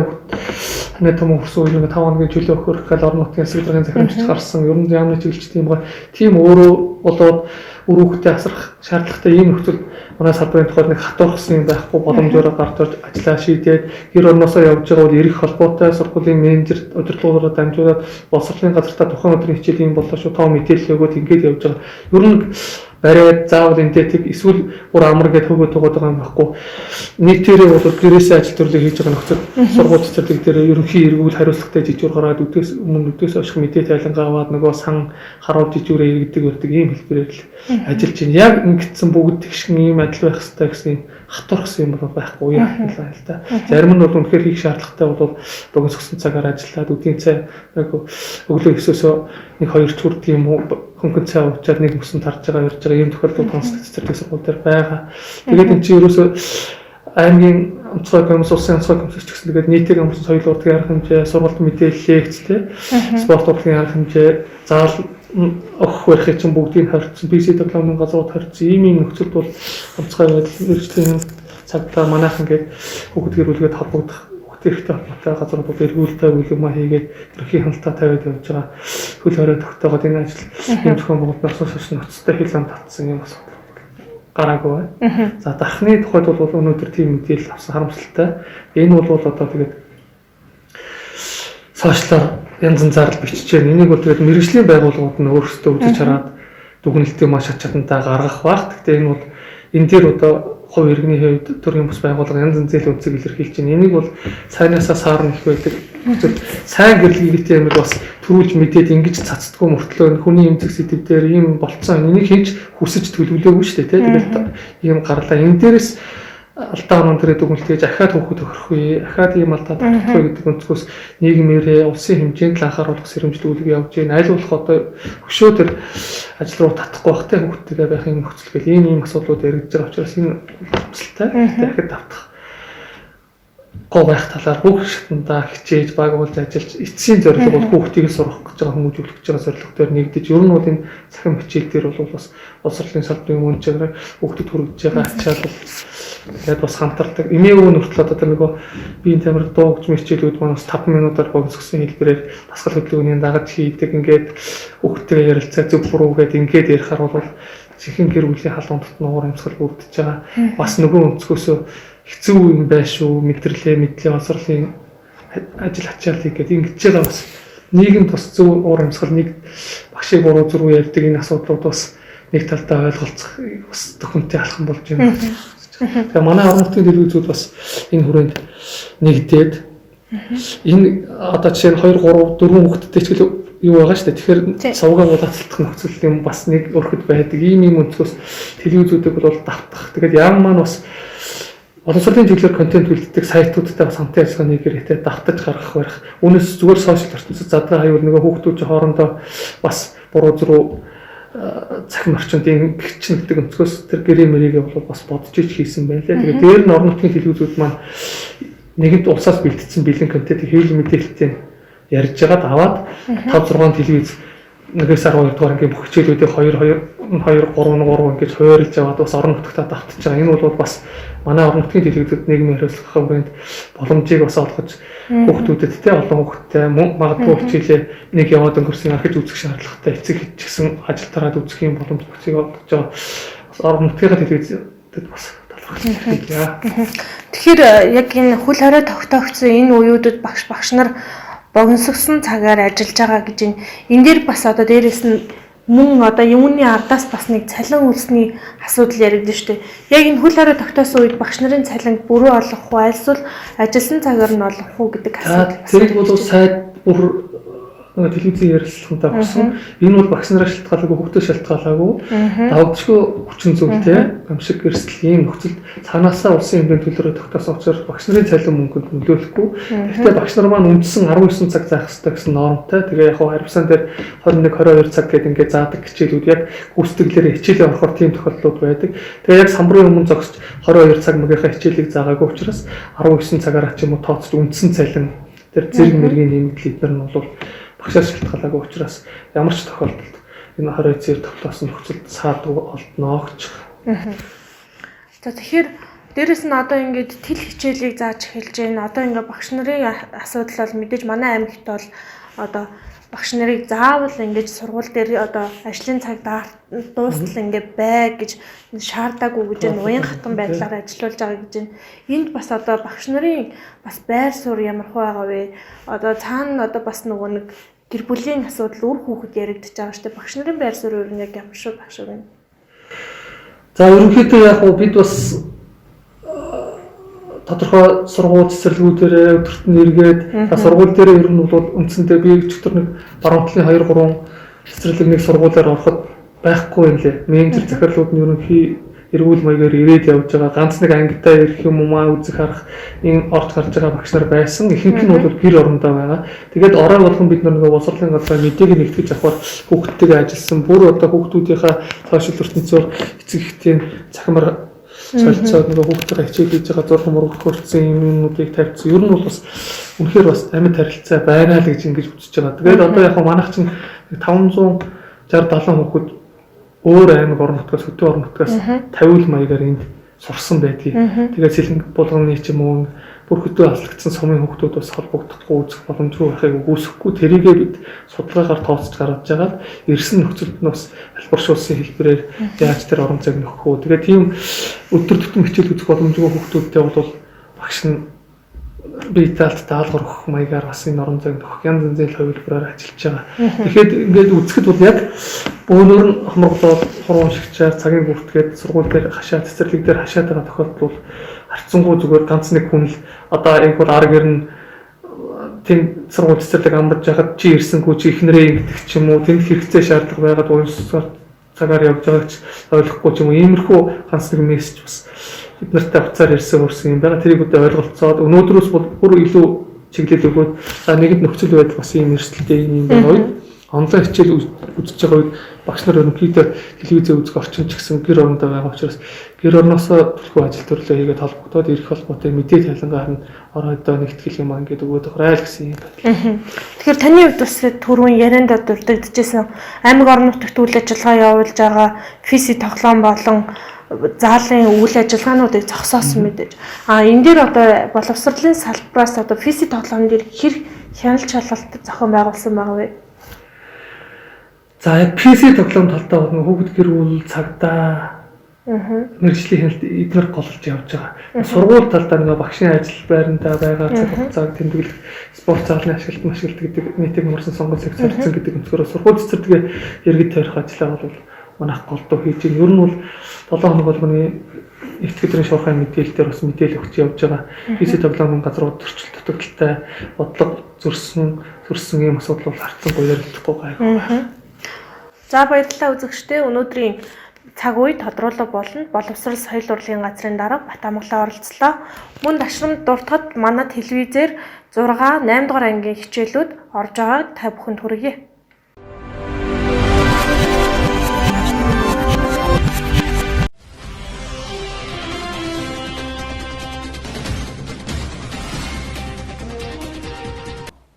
ханаа том хүрсэн үеийн 5 хоногийн чөлөө өгөх гал орон нутгийн засаг даргын захирамжч гарсан. Ер нь яамны чиглэлч тийм байгаа. Тийм өөрөө болоод үр хүүхдээ асрах шаардлагатай ийм нөхцөл манай салбарын тухайд нэг хатуурхсан юм байхгүй боломжоор гарч орж ажиллаа шийдээд гэр орноосоо явж байгаа бол эрэх холбоотой сургуулийн менежер удирдлагуудаар дамжуулаад боловсролын газартаа тухайн өдрийн хичээл юм болоо шүү тоо мэдээлэл өгөөд ингэж явж байгаа. Ер нь бариад заавал эндэтик эсвэл бүр амар гэдэг хөгөөд байгаа юм байхгүй. Нийтээрээ бол гэрээсээ ажил төрлийг хийж байгаа нөхцөл сургууль цэцэрлэг дээр ерөнхий эргүүл хариуцлагатай жижүүр гараад өдөөс ашиг мэдээ тайлангаа аваад нөгөө сан харуул жижүүрээ иргэдэг өрдөг ийм хэлбэрээр л ажиллаж байна. Яг ингэсэн бүгд тэгшин ийм адил байх хэрэгтэй гэсэн хатвар гэсэн юм бол байхгүй яах вэ л да. Зарим нь бол үнэхээр хийх шаардлагатай бол богино сөгсөн цагаар ажиллаад үдийн цай нөгөө өглөө 9-өөсөө 1-2 ч хүрдэг юм уу хөнгөн цай уучаад нэг мөсөн тарж байгаа ярьж байгаа ийм тохиолдол концерт цэцэрлэг сургууль дээр байгаа. Тэгээд энэ чинь ерөөсөө аймгийн онцгой комисс улсын онцгой комисс ч гэсэн тэгээд нийтийн комисс соёл урлагийн арга хэмжээ, сургалт мэдээлэл лекц тэ спорт урлагийн арга хэмжээ, заал өгөх барихыг чинь бүгдийг хоригдсон PC дипломын газрууд хоригдсон ийм нөхцөлд бол онцгой байдал мэргэжлийн цагтаа манайхан гээд хүүхэд гэрүүлгээд холбогдох хэрэгтэй холбоотой газрууд бол эргүүлэлтэй үйлмаа хийгээд ерөнхий хяналтаа тавиад явж байгаа. Хөл хорой тогтоогоод энэ ажил юм зөвхөн Монголд асуусан ноцтой хил ам татсан юм асуу гараагүй бай. За дархны тухайд бол өнөөдөр тийм мэдээлэл авсан харамсалтай. Энэ бол одоо тэгээд сошиалар янз янзаар бичиж байна. Энийг бол тэгээд мэргэжлийн байгууллагууд нь өөрсдөө үзэж хараад дүгнэлтийг маш ач чадантай гаргах баг. Гэхдээ энэ бол энэ дээр одоо хувь иргэний хувьд төрийн бас байгууллага янз янзын үнцийг илэрхийлж байна. Энийг бол сайнаасаа саарна их байдаг. Сайн гэрлэгтэй юм бас төрүүлж мэдээд ингэж цацдгүй мөртлөө хүний эмзэг сэдв дээр ийм болцсон. Энийг хийж хүсэж төлөвлөөгүй шүү дээ. Тэгээд ийм гарлаа. Энэ дээрээс алдаа онон дээр дүгнэлтээж ахаад хөөхөд өгөхгүй, ахаад ийм алдаа тогтохгүй гэдэг өнцгөөс нийгмээрээ улсын хэмжээнд л анхааруулах сэрэмжлүүлэг явж байна. Аль болох одоо хөшөө төр ажил руу татахгүй байхтай хүүхдтэйгээ байх юм нөхцөл гэл ийм асуудлууд яригдж байгаа учраас энэ харамсалтай. Дахиад давтах гоо байх талаар бүх шатндаа хичээж багуулж ажиллаж эцсийн зорилго бол хүүхдийг сургах гэж байгаа хүмүүжүүлэх гэж байгаа зорилго төр нэгдэж ер нь бол энэ цахим хичээл дээр бол бас боловсролын салбарын мөн чанарыг хүүхдэд хүргэж байгаа ачаал тэгээд бас хамтардаг. Эмээгүй нүртэл одоо тэр нөгөө биеийн тамир дуу хөгжмийн хичээлүүд маань бас 5 минутаар богцсон хэлбэрээр дасгал хөдөлгөөний дагаж хийдэг. Ингээд хүүхдтэйгээ ярилцаа зөв буруугээд ингээд ярихаар бол чихэн гэр бүлийн халуун дотноор амьсгал бүрдэж байгаа. Бас нөгөө өнцгөөсөө хэцүү юм байна шүү. Мэдрэлээ, мэдлээ, боловсролын ажил ачааллыг гэдэг ингэж байгаа бас нийгэмд бас зөв уур амьсгал нэг багшийг буруу зуруу ярьдаг энэ асуудлууд бас нэг талдаа ойлголцох бас төхөнтэй алхам болж байна. Тэгээ манай орон нутгийн телевизүүд бас энэ хүрээнд нэгдээд энэ одоо жишээ нь 2 3 4 хүүхэдтэй ч гэлээ юу байгаа шүү дээ. Тэгэхээр сувгаа булаацлах нөхцөл юм бас нэг өрхөд байдаг. Ийм өнцгөөс телевизүүдийг бол давтах. Тэгээд яам маань бас боловсролын чиглэлээр контент үлддэг сайтуудтай бас хамтын ажиллагааны гэрээтэй давтаж гаргах барих. Үүнээс зүгээр сошиал ертөнцид задгаа хаяур нөгөө хүүхдүүд хоорондоо бас буруу зуруу цахим орчинд гिचнэгдэг өнцгөөс тэр гэрээ мэрийгээ бол бас бодож ич хийсэн байлаа. Тэгээд дээр нь орон нутгийн телевизүүд маань нэгэнт улсаас бэлтгэсэн бэлэн контентыг хэвлэл мэдээлэлтэй ярьж байгаад аваад 5 6 телевиз 1-12 дугаар ангийн бүх хичээлүүдийг 2 3 ингэж хуваарлж аваад бас орон нутгатаа давтаж байгаа. Энэ бол бас манай орон нутгийн телевизүүд нийгмийн хариуцлагын хүрээнд боломжийг бас олгож хүүхдүүдэд те олон хүүхдтэй магадгүй хичээлээ нэг яваад өнгөрсөн архиж үзэх шаардлагатай эцэг гэсэн ажил тараад үзэх юм боломж нөхцөлийг олгож байгаа. Бас орон нутгийн телевизүүдэд бас талархаж байна. Тэгэхээр яг энэ хөл хорой тогтоогдсон энэ үеүүдэд багш нар богиносгсон цагаар ажиллаж байгаа гэж энэ дээр бас одоо дээрээс нь мөн одоо юуны ардаас бас нэг цалин үлсний асуудал яригдэн шүү дээ. Яг энэ хөл хорой тогтоосон үед багш нарын цалинг бүрөө олох уу альсвал ажилласан цагаар нь олох уу гэдэг асуудал. Тэр бол сайд бүр телевизийн ярилцлагатай болсон. Энэ бол багш нараа шалтгаалаагүй, хүүхдээ шалтгаалаагүй. Давагдшгүй хүчин зүйл те гамшиг эрсдэл ийм нөхцөлд цаанаасаа улсын хэмжээнд төлөөрөө тогтоосон учраас багш нарын цалин мөнгөнд нөлөөлөхгүй. Гэхдээ багш нар маань үндсэн 19 цаг заах хэрэгтэй гэсэн нормтой. Тэгээ яг хариуцсан дээр 21-22 цаг гэдэг ингээд заадаг хичээлүүд яг гүйцэтгэлээр хичээлээ орохоор тийм тохиолдлууд байдаг. Тэгээ яг самбарын өмнө зогсож 22 цаг мөгийнхаа хичээлийг заагаагүй учраас 19 цагаараа ч юм уу тооцож үндсэн цалин тэр зэрэг мэргийн нэмэгдэл эдгээр нь бол багшаас шалтгаалаагүй учраас ямар ч тохиолдолд энэ хорой зэр тогтоосон нөхцөлд саадгүй олдноо гэж. За тэгэхээр дээрэс нь одоо ингээд тэл хичээлийг зааж эхэлж байна. Одоо ингээд багш нарын асуудал бол мэдээж манай аймагт бол одоо багш нарыг заавал ингээд сургууль дээр одоо ажлын цаг дуустал ингээд бай гэж шаардаагүй гэж уян хатан байдлаар ажиллаулж байгаа гэж байна. Энд бас одоо багш нарын бас байр суурь ямар хөө байгаа вэ? Одоо цаана одоо бас нөгөө нэг гэр бүлийн асуудал үр хүүхэд яригдчихэж байгаа шүү дээ. Багш нарын байр суурь юу яг ямар шүү багш вэ? За ерөнхийдөө яг уу бид бас тодорхой сургууль цэцэрлэгүүдээр өдөрт нь эргээд сургууль дээр ер нь бол үндсэндээ би өчигдөр нэг баруун талын 2-3 цэцэрлэг нэг сургуулиар ороход байхгүй юм лээ. Менежер захирлууд нь ерөнхий эрүүл маягаар ирээд явж байгаа. Ганц нэг ангитай ирэх юм уу маа үзэх харах энэ орж гарч байгаа багш нар байсан. Ихэнх нь бол гэр орондоо байгаа. Тэгээд орой болгон бид нэг боловсролын газар мэдээг нэгтгэж авахар хүүхдтэйгээ ажилласан. Бүр одоо хүүхдүүдийнхээ цаашил ертөнцөөр эцэг эхийн цахимаар солилцоод нэг хүүхдтэйгээ хичээл хийж байгаа зураг мураг хөрцсөн юмнуудыг тавьчихсан. Ер нь бол бас үнэхээр бас амьд харилцаа байна л гэж ингэж үзэж байгаа. Тэгээд одоо яг манайх чинь 560 70 хүүхэд өөр аймаг орон нутгаас хөтөө орон нутгаас 50 маягаар энд сурсан байдгийг. Тэгээд сэлэнг булганы ч юм уу бүр хөтөө аслагдсан сумын хүүхдүүд бас холбогдохгүй үзэх боломжгүй байхыг үгүйсэхгүй тэрийгээ бид судалгаагаар тооцож гаргаж жагаад ирсэн нөхцөлд нь бас хэлбэршүүлсэн хэлбэрээр яаж тэр орон зайг нөхөх үү. Тэгээд тийм өдөр тутам хичээл үзэх боломжгүй хүүхдүүдтэй бол багш нь бие даалт даалгавар өгөх маягаар бас энэ орон зайг нөхөх янз янзын хувилбараар ажиллаж байгаа. Тэгэхээр ингээд үзэхэд бол яг өөрөөр нь хомроглоод хуруу шигчээр цагийн бүртгээд сургууль дээр хашаа цэцэрлэг дээр хашаад байгаа тохиолдол бол харцсангүй зүгээр ганц нэг хүн л одоо яг бол арга ирнэ тийм сургууль цэцэрлэг амарч яхад чи ирсэнгүй чи ихнэрээ ингэдэг ч юм уу тэнд хэрэгцээ шаардлага байгаад уйлсаар цагаар явж байгааг ч ойлгохгүй ч юм уу иймэрхүү ганц нэг мессеж бас бид нартай уцаар ярьсан хөрсөн юм байна. Тэрийг өдөө ойлголцоод өнөөдрөөс бүр илүү чиглэл өгөөд за нэгд нөхцөл байдал бас ийм эрсдэлтэй юм байна уу? Онлайн хичээл үзэж байгаа үед багш нар ерөнхийдөө телевизээ үзэх орчин ч гэсэн гэр орондоо байгаа учраас гэр орноосоо төлхөө ажил төрлөө хийгээд холбогдоод ирэх холбоотой мэдээ тайлангаар нь оройдоо нэгтгэл юм аа ингээд өгөөд байгаа л гэсэн юм байна. Тэгэхээр таны хувьд бас түрүүн ярианд дурддагчээсэн аймаг орон нутагт үйл ажиллагаа явуулж байгаа фиси тоглоом болон заалын үйл ажиллагаануудыг зогсоосон мэдээж. Энэ дээр одоо боловсролын салбараас одоо фиси тоглоом дээр хэр хяналт шалгалт зохион байгуулсан байгаа вэ? За PC тоглоом талдаа бол хүүхэд гэр бүл цагдаа мэргэжлийн хяналт эдгээр голж явж байгаа. Сургууль талдаа нэг багшийн ажил байрандаа байгаа цаг хугацааг тэмдэглэх спорт заалны ашиглалт гэдэг нийтийн мөрсөн сонгол секц зориулсан гэдэг өнцгөрөө сургууль цэцэрлэгээ иргэд тавих ажлаа бол манайх голдуу хийж байна. Ер нь бол 7 хоног болгоны эвт гэдрийн шуурхай мэдээлэл дээр бас мэдээлэл өгч явж байгаа. PC тоглоомын газрууд төрчил дутагдaltaй бодлого зөрсөн ийм асуудал бол харцсангүй ярилцахгүй байгаа. За баярлалаа үзэгчдээ өнөөдрийн цаг үе тодруулах болно. Боловсрол соёл урлагийн газрын дарга Батамглаа оролцлоо. Мөн дашрамд дуртахад манай телевизээр 6, 8 дугаар ангийн хичээлүүд орж байгааг та бүхэнд хүргье.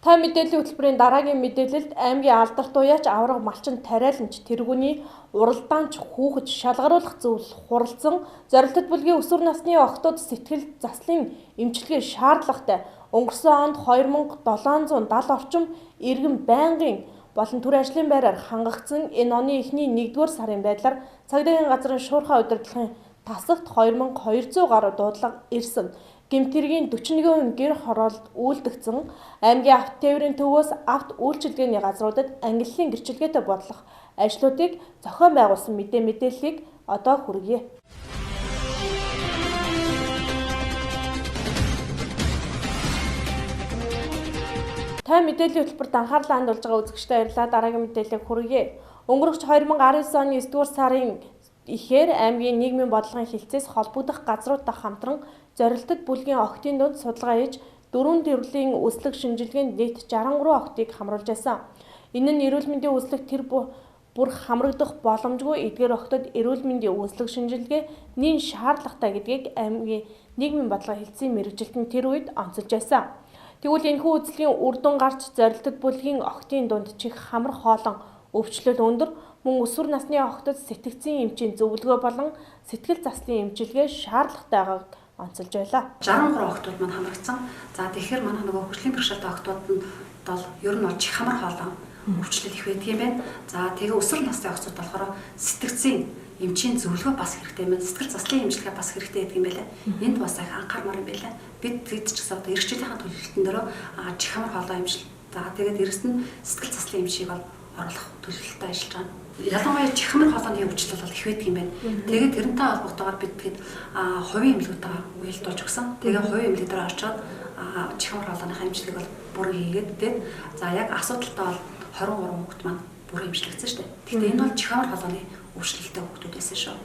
Та мэдээллийн хөтөлбөрийн дараагийн мэдээлэлд аймгийн алдарт уяач авраг малчин тариаланч тэргүүний уралдаанч хүүхэд шалгаруулах зөвлөл хуралдсан зорилттой бүлгийн өсвөр насны охтууд сэтгэл заслын эмчилгээ шаардлагатай өнгөрсөн онд 2770 орчим иргэн байнгын болон төр ажлын байраар хангагдсан энэ оны эхний 1-р сарын байдлаар цагдаагийн газрын шуурхай удирдлагын тасагт 2200 гаруй дуудлага ирсэн. Гэмтэргийн 41% гэр хороолт үйлдэгдсэн аймгийн авто тээврийн төвөөс авто үйлчилгээний газруудад ангиллын гэрчилгээтэй бодлох ажлуудыг зохион байгуулсан мэдээллийг одоо хүргье. Та мэдээллийн хөтөлбөрт анхаарлаа хандуулж байгаа үзэгчдээ баярлалаа. Дараагийн мэдээллийг хүргье. Өнгөрөх 2019 оны 9-р сарын ихээр аймгийн нийгмийн бодлогын хилцээс холбогдох газруудтай хамтран зорилттой бүлгийн охтын дунд судалгаа хийж 4 төрлийн өслөг шинжилгээнд нийт 63 охтыг хамруулж байсан. Энэ нь эрүүл мэндийн өслөг тэр бүр хамрагдах боломжгүй эдгээр охтод эрүүл мэндийн өслөг шинжилгээ нэн шаардлагатай гэдгийг аймгийн нийгмийн бодлогын хилцээний мэргэжилтэн тэр үед онцолж байсан. Тэгвэл энэхүү үйлчлэгийн үр дүн гарч зорилттой бүлгийн охтын дунд чих хамар хоолон өвчлөл өндөр мөн өсвөр насны охтод сэтгцийн эмчийн зөвлөгөө болон сэтгэл заслын эмчилгээ шаардлагатай байгааг онцолж байлаа. 63 охтууд маань хамрагдсан. За тэгэхээр манай нөгөө хөгжлийн туршилтын охтууд нь бол ер нь чих хамар хоолон өвчлөл их байдаг юм байна. За тэгээ өсвөр насны охтууд болохоор сэтгцийн эмчийн зөвлөгөө бас хэрэгтэй юм. Сэтгэл заслын эмчилгээ бас хэрэгтэй гэдэг юм байлаа. Энд бас их анхаармаар юм байлаа. Бид ч гэсэн одоо эрх чөлөөний төлөвлөлтөн дөрөө чих хамар хоолон эмчил. За тэгээд эрэс нь сэтгэл заслын эмчийг бол оруулах төлөвлөлтөй ажиллаж байгаа. ялангуяа чихмэр хоолойны өвчлөл бол их байдаг юм байна. Тэгээд тэрнтэй холбоотойгоор бид тэгэд хувийн эмнэлгүүдээр уялдуулж өгсөн. Тэгээд хувийн эмнэлэг дээр очиод чихмэр хоолойны хэмжлэг бол бүр хийгээд тэгээд за яг асуудалтай бол 23 хүүхэд маань бүр эмчлэгдсэн шүү дээ. Гэхдээ энэ бол чихмэр хоолойны өвчлөлтэй хүүхдүүд байсан шүү.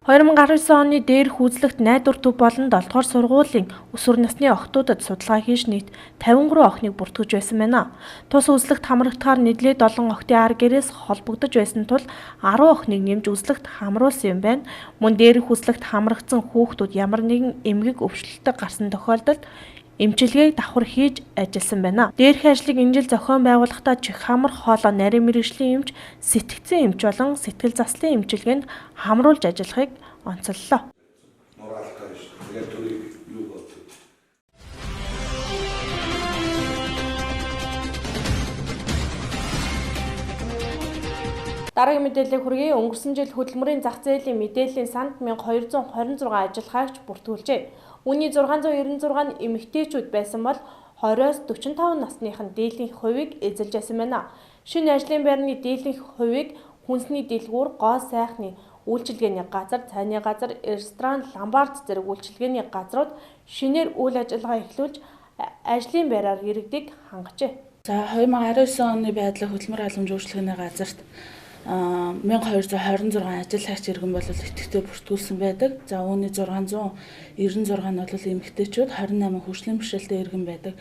2019 оны дээрх үзлэгт найдвар төв болон 7 дугаар сургуулийн өсвөр насны охтуудад судалгаа хийж нийт 53 охиныг бүртгэж байсан байна. Тус үзлэгт хамрагдахаар нийлээд 7 охтын ар гэрээс холбогдож байсан тул 10 охиныг нэмж үзлэгт хамруулсан юм байна. Мөн дээрх үзлэгт хамрагдсан хүүхдүүд ямар нэгэн эмгэг өвчлөлтөд гарсан тохиолдолд эмчилгээг давхар хийж ажилласан байна. Дээрх ажлыг энэ жил зохион байгуулахдаа чих хамар хоолой нарийн мэргэжлийн эмч, сэтгцэн эмч болон сэтгэл заслын эмчилгээнд хамруулж ажиллахыг онцоллоо. Дараагийн мэдээлэл хүргэе. Өнгөрсөн жил хөдөлмөрийн зах зээлийн мэдээллийн санд 1226 ажиллагаач бүртгүүлжээ. Үүний 696 нь эмэгтэйчүүд байсан бол 20-оос 45 насныхан дийлэнх хувийг эзэлж байсан байна. Шинэ ажлын байрны дийлэнх хувийг хүнсний дэлгүүр, гоо сайхны үйлчилгээний газар, цайны газар, ресторан, ломбард зэрэг үйлчилгээний газрууд шинээр үйл ажиллагаа эхлүүлж ажлын байраар иргэдэг хангажээ. За 2019 оны байдлаар хөдөлмөр халамж үйлчилгээний газарт 1226 ажиллагч иргэн бол идэвхтэй бүртгүүлсэн байдаг. За үүний 696 нь бол эмэгтэйчүүд, 28 хөгжлийн бэрхшээлтэй иргэн байдаг.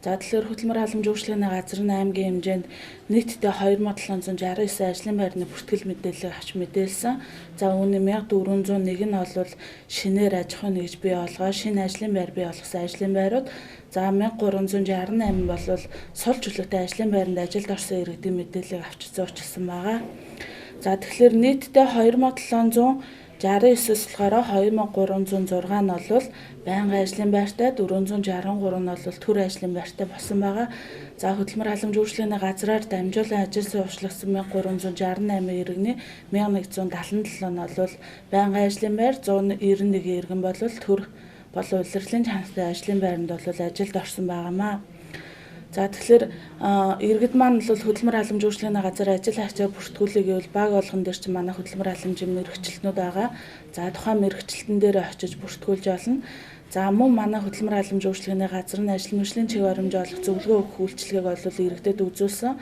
За тэгэхээр хөдөлмөр халамж үйлчилгээний газар нь аймгийн хэмжээнд нийтдээ 2769 ажлын байрны бүртгэл мэдээлэл авч мэдээлсэн. За үүний 1401 нь бол шинээр аж ахуйн нэгж бий болгоо, шинэ ажлын байр бий болгосон ажлын байрууд. За 1368 бол сул чөлөөтэй ажлын байранд ажилд орсон иргэдийн мэдээллийг авч зурчилсан байгаа. За тэгэхээр нийтдээ 2769-с болохоор 2306 нь бол байнгын ажлын байртай, 463 нь бол төр ажлын байртай болсон байгаа. За хөдөлмөр халамж үйлчилгээний газраар дамжуулан ажил суурьшлагсан 1368 иргэний 1177 нь бол байнгын ажлын байр, 191 иргэн бол төр болон улирлын чанартай ажлын байранд бол ажилд орсон байгаамаа. За тэгэхээр иргэд маань бол хөдөлмөр халамж үйлчилгээний газар ажил хачаа бүртгүүлэх гэвэл баг болгон дээр чинь манай хөдөлмөр халамжийн мэргэжилтнүүд байгаа. За тухайн мэргэжилтэн дээр очиж бүртгүүлж олно. За мөн манай хөдөлмөр халамж үйлчилгээний газар нь ажил мэргэжлийн чиг баримж олох зөвлөгөө өгөх үйлчилгээг бол иргэдэд үзүүлсэн.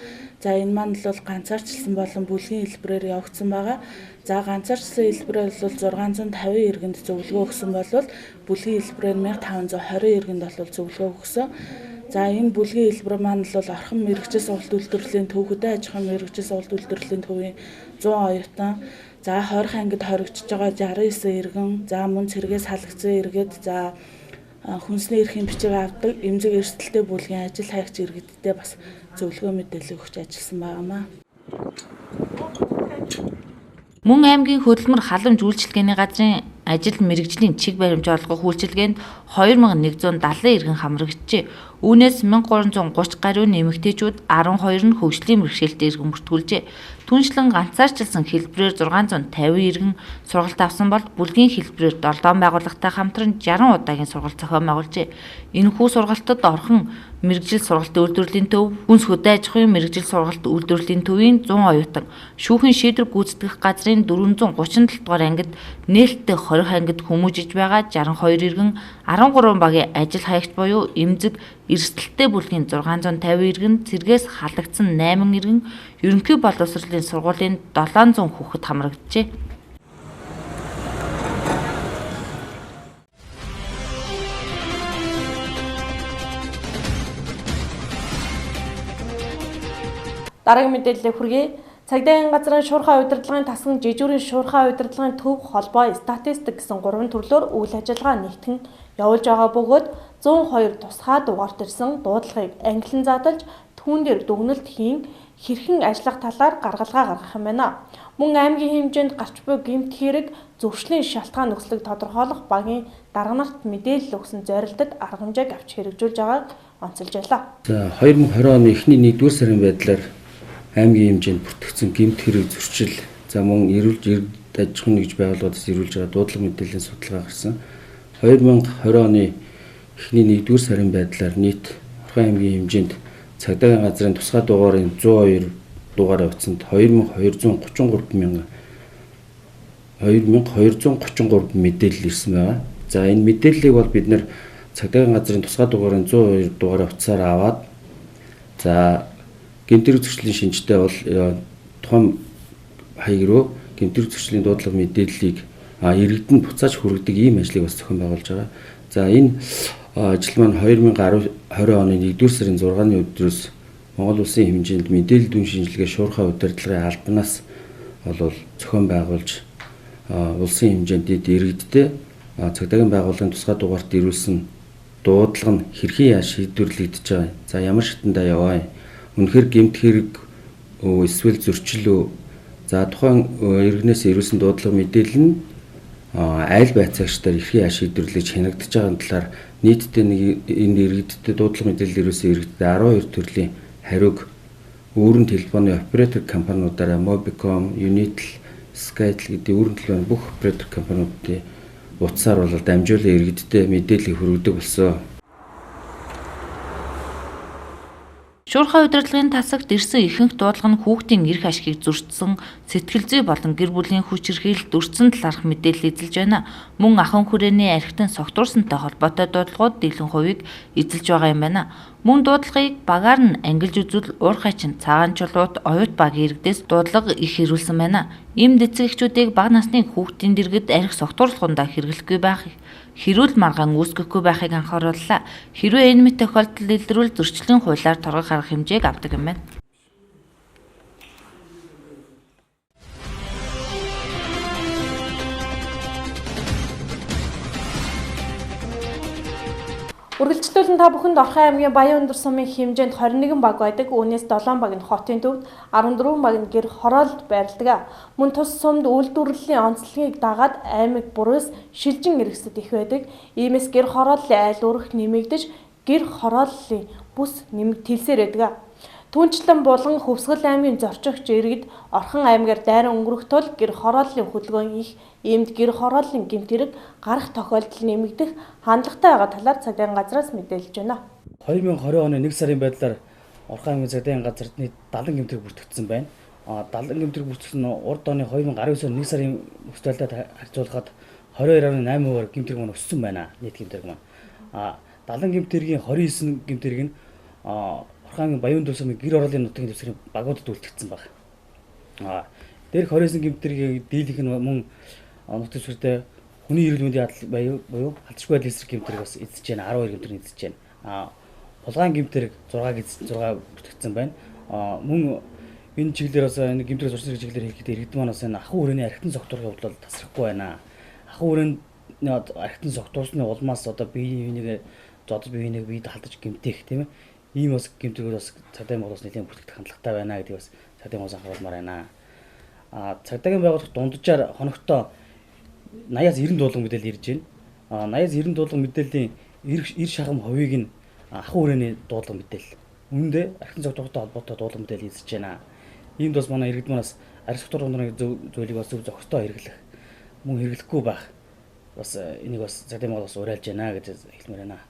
За энэ маань бол ганцаарчлсан болон бүлгийн хэлбэрээр явагдсан байгаа. За ганцаарчлсан хэлбэрээр бол 650 иргэнд зөвлөгөө өгсөн бол бүлгийн хэлбэрээр 1520 иргэнд бол зөвлөгөө өгсөн. За энэ бүлгийн хэлбэр маань бол орхон мэргэжил сургалт үйлдвэрлэлийн төв, хөдөө аж ахуйн мэргэжил сургалт үйлдвэрлэлийн төвийн 100 оюутан, за 20 ангид хоригдож байгаа 69 иргэн, за мөн цэргээс халагдсан иргэд, за хүнсний эрхийн бичиг авдаг эмзэг эрсдэлтэй бүлгийн ажил хайгч иргэдтэй бас зөвлөгөө мэдээлэл өгч ажилласан байгаамаа. Мөн аймгийн хөдөлмөр халамж үйлчилгээний газрын ажил мэргэжлийн чиг баримж олгох үйлчилгээнд 2170 иргэн хамрагджээ. Үүнээс 1330 гаруй эмэгтэйчүүд, 12 нь хөгжлийн бэрхшээлтэй иргэн бүртгүүлжээ. Түншлэн ганцаарчилсан хэлбэрээр 650 иргэн сургалт авсан бол бүлгийн хэлбэрээр 7 байгууллагатай хамтран 60 удаагийн сургалт зохион байгуулжээ. Энэхүү сургалтад орхон мэргэжил сургалт үйлдвэрлэлийн төв, хүнс хөдөө аж ахуйн мэргэжил сургалт үйлдвэрлэлийн төвийн 100 оюутан, шүүхийн шийдвэр гүйцэтгэх газрын 437 дугаар ангид нээлттэй 20 ангид хүмүүжиж байгаа 62 иргэн, 13 багийн ажил хаягч буюу эмзэг эрсдэлтэй бүлгийн 650 иргэн, цэргээс халагдсан 8 иргэн, ерөнхий боловсролын сургуулийн 700 хүүхэд хамрагджээ. Дараагийн мэдээлэл хүргэе. Цагдаагийн газрын шуурхай удирдлагын тасган, жижүүрийн шуурхай удирдлагын төв, холбоо, статистик гэсэн 3 төрлөөр үйл ажиллагаа нэгтгэн явуулж байгаа бөгөөд 102 тусгай дугаарт ирсэн дуудлагыг ангилан задлж түүн дээр дүгнэлт хийн хэрхэн ажиллах талаар гаргалгаа гаргах юм байна. Мөн аймгийн хэмжээнд гарч буй гэмт хэрэг зөвшлийн шалтгаан нөхцөлийг тодорхойлох багийн дарга нарт мэдээлэл өгсөн зорилтод арга хэмжээг авч хэрэгжүүлж байгааг онцолж байлаа. За 2020 оны эхний 1-р сарын байдлаар аймгийн хэмжээнд бүртгэгдсэн гэмт хэрэг зөрчил, за мөн эрүүл аж ахуйн нэгж байгууллагаас ирүүлж байгаа дуудлага мэдээллийн судалгаа гарсан. 2020 оны эхний 1-р сарын байдлаар нийт Орхон аймгийн хэмжээнд цагдаагийн газрын тусгай дугаарын 102 дугаараа утсанд 2233 мэдээлэл ирсэн байна. За энэ мэдээллийг бол бид нэр цагдаагийн газрын тусгай дугаарын 102 дугаараа утсаар аваад за гэмтэрэг зөрчлийн шинжтэй бол Toim хаяг руу гэмтэрэг зөрчлийн дуудлага мэдээллийг иргэдэнд буцааж хүргэдэг ийм ажлыг бас зохион байгуулж байгаа. За энэ ажил маань 2020 оны 1-р сарын 6-ны өдрөөс Монгол улсын хэмжээнд мэдээлэл дүн шинжилгээ шуурхай удирдлагын албанаас бол зохион байгуулж улсын хэмжээнд иргэдтэй цагдаагийн байгууллагын тусгай дугаарт ирүүлсэн дуудлага нь хэрхэн яаж шийдвэрлэгдэж байгаа. За ямар шатанда яваа. Үнэхээр гэмт хэрэг эсвэл зөрчил за тухайн иргэнээс ирүүлсэн дуудлага мэдээлэл нь айл байцаагчдаар хэрхэн яаж шийдвэрлэж хянагдаж байгаа талаар нийтдээ энэ иргэдтэй дуудлага мэдээлэл ирүүлсэн иргэдтэй 12 төрлийн хариуг өөрийн телефоны оператор компаниудаараа Mobicom, Unitel, Skytel гэдэг өөрийн телефоны бүх оператор компаниудын утсаар бол дамжуулан иргэдтэй мэдээлэл хүргэдэг болсон. Шуурхай удирдлагын тасагт ирсэн ихэнх дуудлага нь хүүхдийн эрх ашигыг зөрчсөн, сэтгэл зүй болон гэр бүлийн хүч хэрхийлэлд өртсөн талаарх мэдээлэл эзэлж байна. Мөн ахын хүрээний архитан согтуурсантай холбоотой дуудлагууд дийлэн хувийг эзэлж байгаа юм байна. Мөн дуудлагыг багаар нь ангилж үзвэл уурхай чин цагаан чулуут оюут багийн иргэдээс дуудлага их ирүүлсэн байна. Ийм дэцэгчүүдийг бага насны хүүхдийн дэргэд архи согтуурлахундаа хэрэглэхгүй байх хэрүүл маргаан үүсгэхгүй байхыг анхаарууллаа. Хэрвээ энэ мэт тохиолдол илрүүл зөрчлийн хуулиар торгох арга хэмжээг авдаг юм байна. Үргэлжлүүлэн та бүхэнд Орхон аймгийн Баян өндөр сумын хэмжээнд 21 баг байдаг. Үүнээс 7 баг нь хотын төвд, 14 баг нь гэр хороолд байрладаг. Мөн тус сумд үйлдвэрлэлийн онцлогийг дагаад аймаг бүрээс шилжин иргэсэд их байдаг. Иймээс гэр хорооллын айл өрх нэмэгдэж, гэр хорооллын бүс тэлсээр байдаг. Түүнчлэн булган Хөвсгөл аймгийн зорчигч иргэд Орхон аймгаар дайран өнгөрөх тул гэр хорооллын хөдөлгөөн их, иймд гэр хорооллын гэмтэрэг гарах тохиолдол нэмэгдэх хандлагатай байгаа талаар цагдаагийн газраас мэдээлж байна. 2020 оны 1 сарын байдлаар Орхон аймгийн цагдаагийн газарт нийт 70 гэмтэрэг бүртгэгдсэн байна. 70 гэмтэрэг бүртгэсэн урд оны 2019 оны 1 сарын өсөлтөд харьцуулахад 22.8%-аар гэмтэрэг маань өссөн байна. Нийт гэмтэрэг маань 70 гэмтэргийн 29 гэмтэрэг нь Орхон аймгийн Баян өндөр сумын гэр хорооллын нутгийн дэвсгэрийн багуудад үлдэгдсэн байна. Дээрх 29 гэмтэргийг дийлэх нь мөн нутгийн дэвсгэртэй хүний эрүүл мэндийн буюу халдшгүй байдлын эсрэг гэмтэрэг бас эзэж байна. 12 гэмтэрэг эзэж байна. Хулгайн гэмтэрэг 6 бүртгэгдсэн байна. Мөн энэ чиглэлээр бас энэ гэмтэрэг зурсан чиглэлээр хийхэд иргэд маань бас энэ ахуй хүрээний архитан согтуурхын хувьд бол тасрахгүй байна. Ахуй хүрээний архитан согтуурсны улмаас одоо биеийг зодож биеийг биед халдаж гэмтэх тийм ээ. Ийм бас гэмтэрүүд бас цагдаагийн байгууллагаас нэлээд бүртгэх хандлагатай байна гэдэг бас цагдаагийн байгууллагаас анхааруулмаар байна. Цагдаагийн байгууллага дунджаар хоногтоо 80-аас 90 дуулан мэдээлэл ирж байна. 80-аас 90 дуулан мэдээллийн 90 шахам хувийг нь ахуй хүрээний дуулан мэдээлэл. Үүндээ архитан согтууртай холбоотой дуулан мэдээлэл эзэж байна. Иймд бас манай иргэд манаас архи согтуурны зүйлийг бас зөв зохистой хэрэглэх, мөн хэрэглэхгүй байх бас энийг бас цагдаагийн байгууллагаас уриалж байна гэж хэлмээр байна.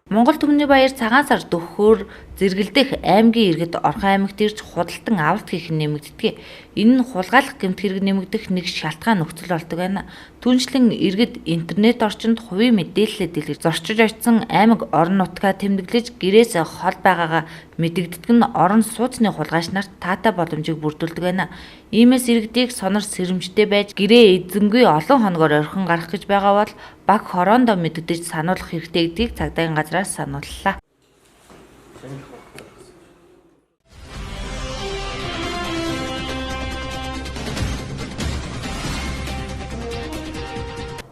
Монгол Түмний Баяр цагаан сар дөхөөр зэргэлдэх аймгийн иргэд Орхон аймагт ирж худалдан авалт хийх нь нэмэгддэг. Энэ нь хулгайлах гэмт хэрэг нэмэгдэх нэг шалтгаан нөхцөл болдог байна. Түүнчлэн иргэд интернет орчинд хувийн мэдээлэлээ дэлгэж зорчиж очсон аймаг орон нутгаа тэмдэглэж гэрээс хол байгаагаа мэдэгддэг нь орон сууцны хулгайч нарт таатай боломжийг бүрдүүлдэг байна. Иймээс иргэдийг сонор сэрэмжтэй байж гэрээ эзэнгүй олон хоногоор орхин гарах гэж байгаа бол баг хороондоо мэдэгдэж сануулах хэрэгтэй гэдгийг цагдаагийн газраас санууллаа.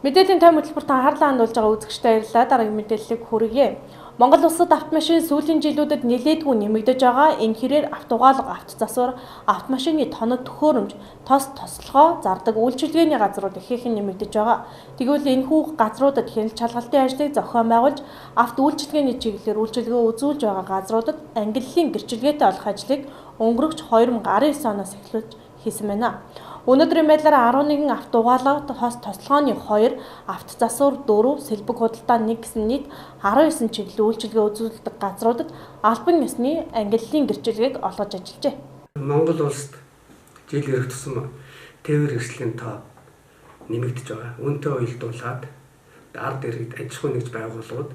Мэдээллийн Toim хөтөлбөрт анхаарлаа хандуулж байгаа үзэгчдээ баярлалаа. Дараагийн мэдээллийг хүргье. Монгол улсад автомашин сүүлийн жилүүдэд нэлээдгүй нэмэгдэж байгаа. Энэ хэрээр автугаалга, автозасвар, автомашины тоног төхөөрөмж, тос тослогоо зардаг үйлчилгээний газрууд ихээхэн нэмэгдэж байгаа. Тэгвэл энэхүү газруудад хяналт шалгалтын ажлыг зохион байгуулж, авто үйлчилгээний чиглэлээр үйлчилгээ үзүүлж байгаа газруудад ангиллалын гэрчилгээтэй олох ажлыг өнгөрөгч 2019 оноос эхлүүлж хийсэн байна. Өнөөдрийн байдлаар 11 авто угаалгад хос тослогооны 2, авто засвар 4, сэлбэг худалдаа 1 гэсэн нийт 19 чиглэлийн үйлчилгээ үзүүлдэг газруудад албан ёсны ангиллалын гэрчлэгийг олгож ажиллажээ. Монгол улсад жил ирэх тусам тээвэр хэрэгслийн тоо нэмэгдэж байгаа. Үүнтэй уялдуулаад ард иргэд аж ахуй нэгж байгууллагууд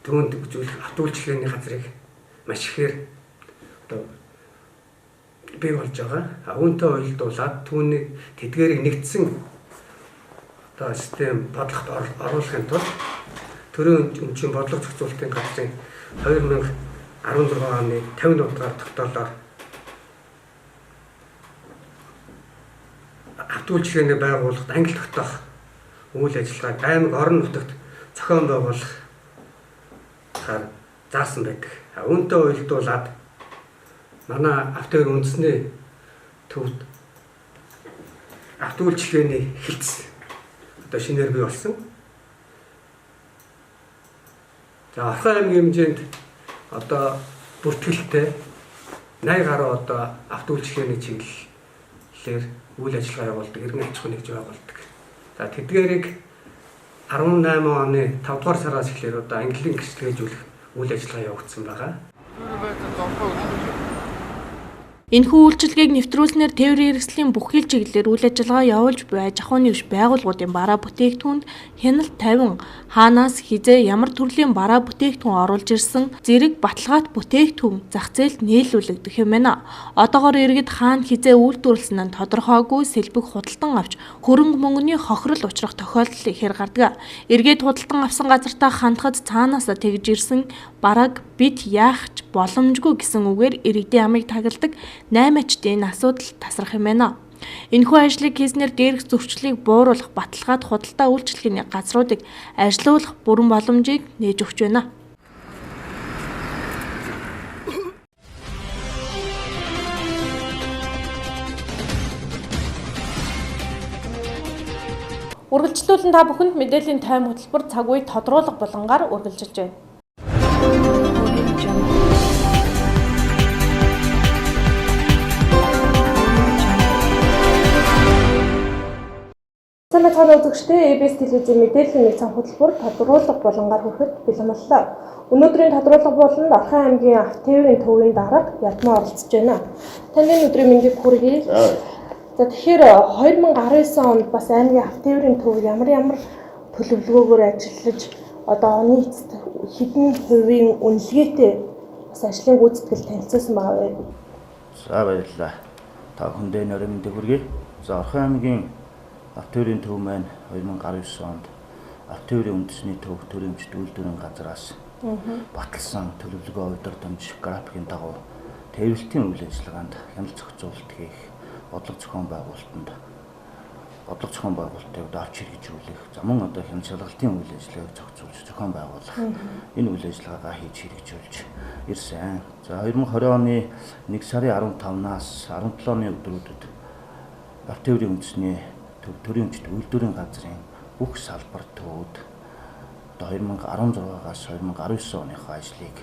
түүнд үзүүлэх автоулчилгээний газрыг маш ихээр одоо бий болж байгаа. Үүнтэй уялдуулаад түүнийг тэдгээрийг нэгдсэн одоо систем бодлогот оруулахын тулд төрийн өмчийн бодлого зохицуулалтын газрын 2016 оны 50 дугаар тогтоолоор автоулчилгээний байгууллагад англи тогтоох үйл ажиллагааг аймаг орон нутагт зохион байгуулах заасан байдаг. Үүнтэй уялдуулаад манай автогийн үндэсний төвд автоулчилгээний хэлтс одоо шинээр бий болсон. За Орхон аймгийн хэмжээнд одоо бүртгэлтэй 80 гаруй одоо автоулчилгээний чиглэлээр үйл ажиллагаа явуулдаг, иргэн аж ахуй нэгж байгуулдаг. За тэдгээрийг 18 оны 5 дугаар сараас эхлээд одоо ангиллын гэрчлэгээжүүлэх үйл ажиллагаа явагдсан байгаа. Энэхүү үйлчилгээг нэвтрүүлснээр тээврийн хэрэгслийн бүх хил чиглэлээр үйл ажиллагаа явуулж буй аж ахуйн нэгж байгууллагуудын бараа бүтээгдэхүүнд хяналт тавин хаанаас хизээ ямар төрлийн бараа бүтээгдэхүүн оруулж ирсэн зэрэг баталгаат бүтээгдэхүүн зах зээлд нийлүүлэгдэх юм байна. Одоогоор иргэд хаана хизээ үйлдвэрлэсэн нь тодорхойгүй сэлбэг худалдан авч хөрөнгө мөнгөний хохирол учрах тохиолдол ихээр гардаг. Эргээд худалдан авсан газартаа хандхад цаанаасаа тэгж ирсэн барааг бид яах ч боломжгүй гэсэн үгээр иргэдийн амыг тагалдаг 8-ачдын асуудал тасрах юм байна. Энэхүү ажлыг хийснээр дээрх зөвчлөлийг бууруулах баталгаад худалдаа үйлчлэгээний газруудыг ажилуулах бүрэн боломжийг нээж өгч байна. Үргэлжлүүлэн та бүхэнд мэдээллийн тойм хөтөлбөр цаг үе тодруулах булангаар үргэлжилж байна. Сайн мэцхан үзэгчдээ ABS телевизийн мэдээллийн нэг цан хөтөлбөр тодруулах булангаар хүрэхэд бэлэн боллоо. Өнөөдрийн тодруулах буланд Орхон аймгийн автоеврийн төвийн дарга ядмаа оролцож байна. Таны өдрийн мэндийг хүргэе. За тэгэхээр 2019 онд бас аймгийн автоеврийн төв ямар төлөвлөгөөгөөр ажиллаж одоо оны эцэст хэдэн хувийн үнэлгээтэй бас ажлын гүйцэтгэл танилцуулсан байгаа вэ? За баярлалаа. Та бүхэндээ өдрийн мэндийг хүргэе. За Орхон аймгийн автоеврийн төв маань 2019 онд автоеврийн үндэсний төв төрөмжт үйлдвэрийн газраас баталсан төлөвлөгөө удирдамж графикийн дагуу тээвэрлтийн үйл ажиллагаанд хяналт зохицуулалт хийх бодлого зохион байгуулалтыг авч хэрэгжүүлэх замун одоо хяналт шалгалтын үйл ажиллагааг зохицуулж зохион байгуулах энэ үйл ажиллагаагаа хийж хэрэгжүүлж ирсэн. За 2020 оны 1 сарын 15-наас 17-ны өдрүүдэд автоеврийн үндэсний төв төрөмжт үйлдвэрийн газрын бүх салбар төвүүд одоо 2016-аас 2019 оныхоо ажлыг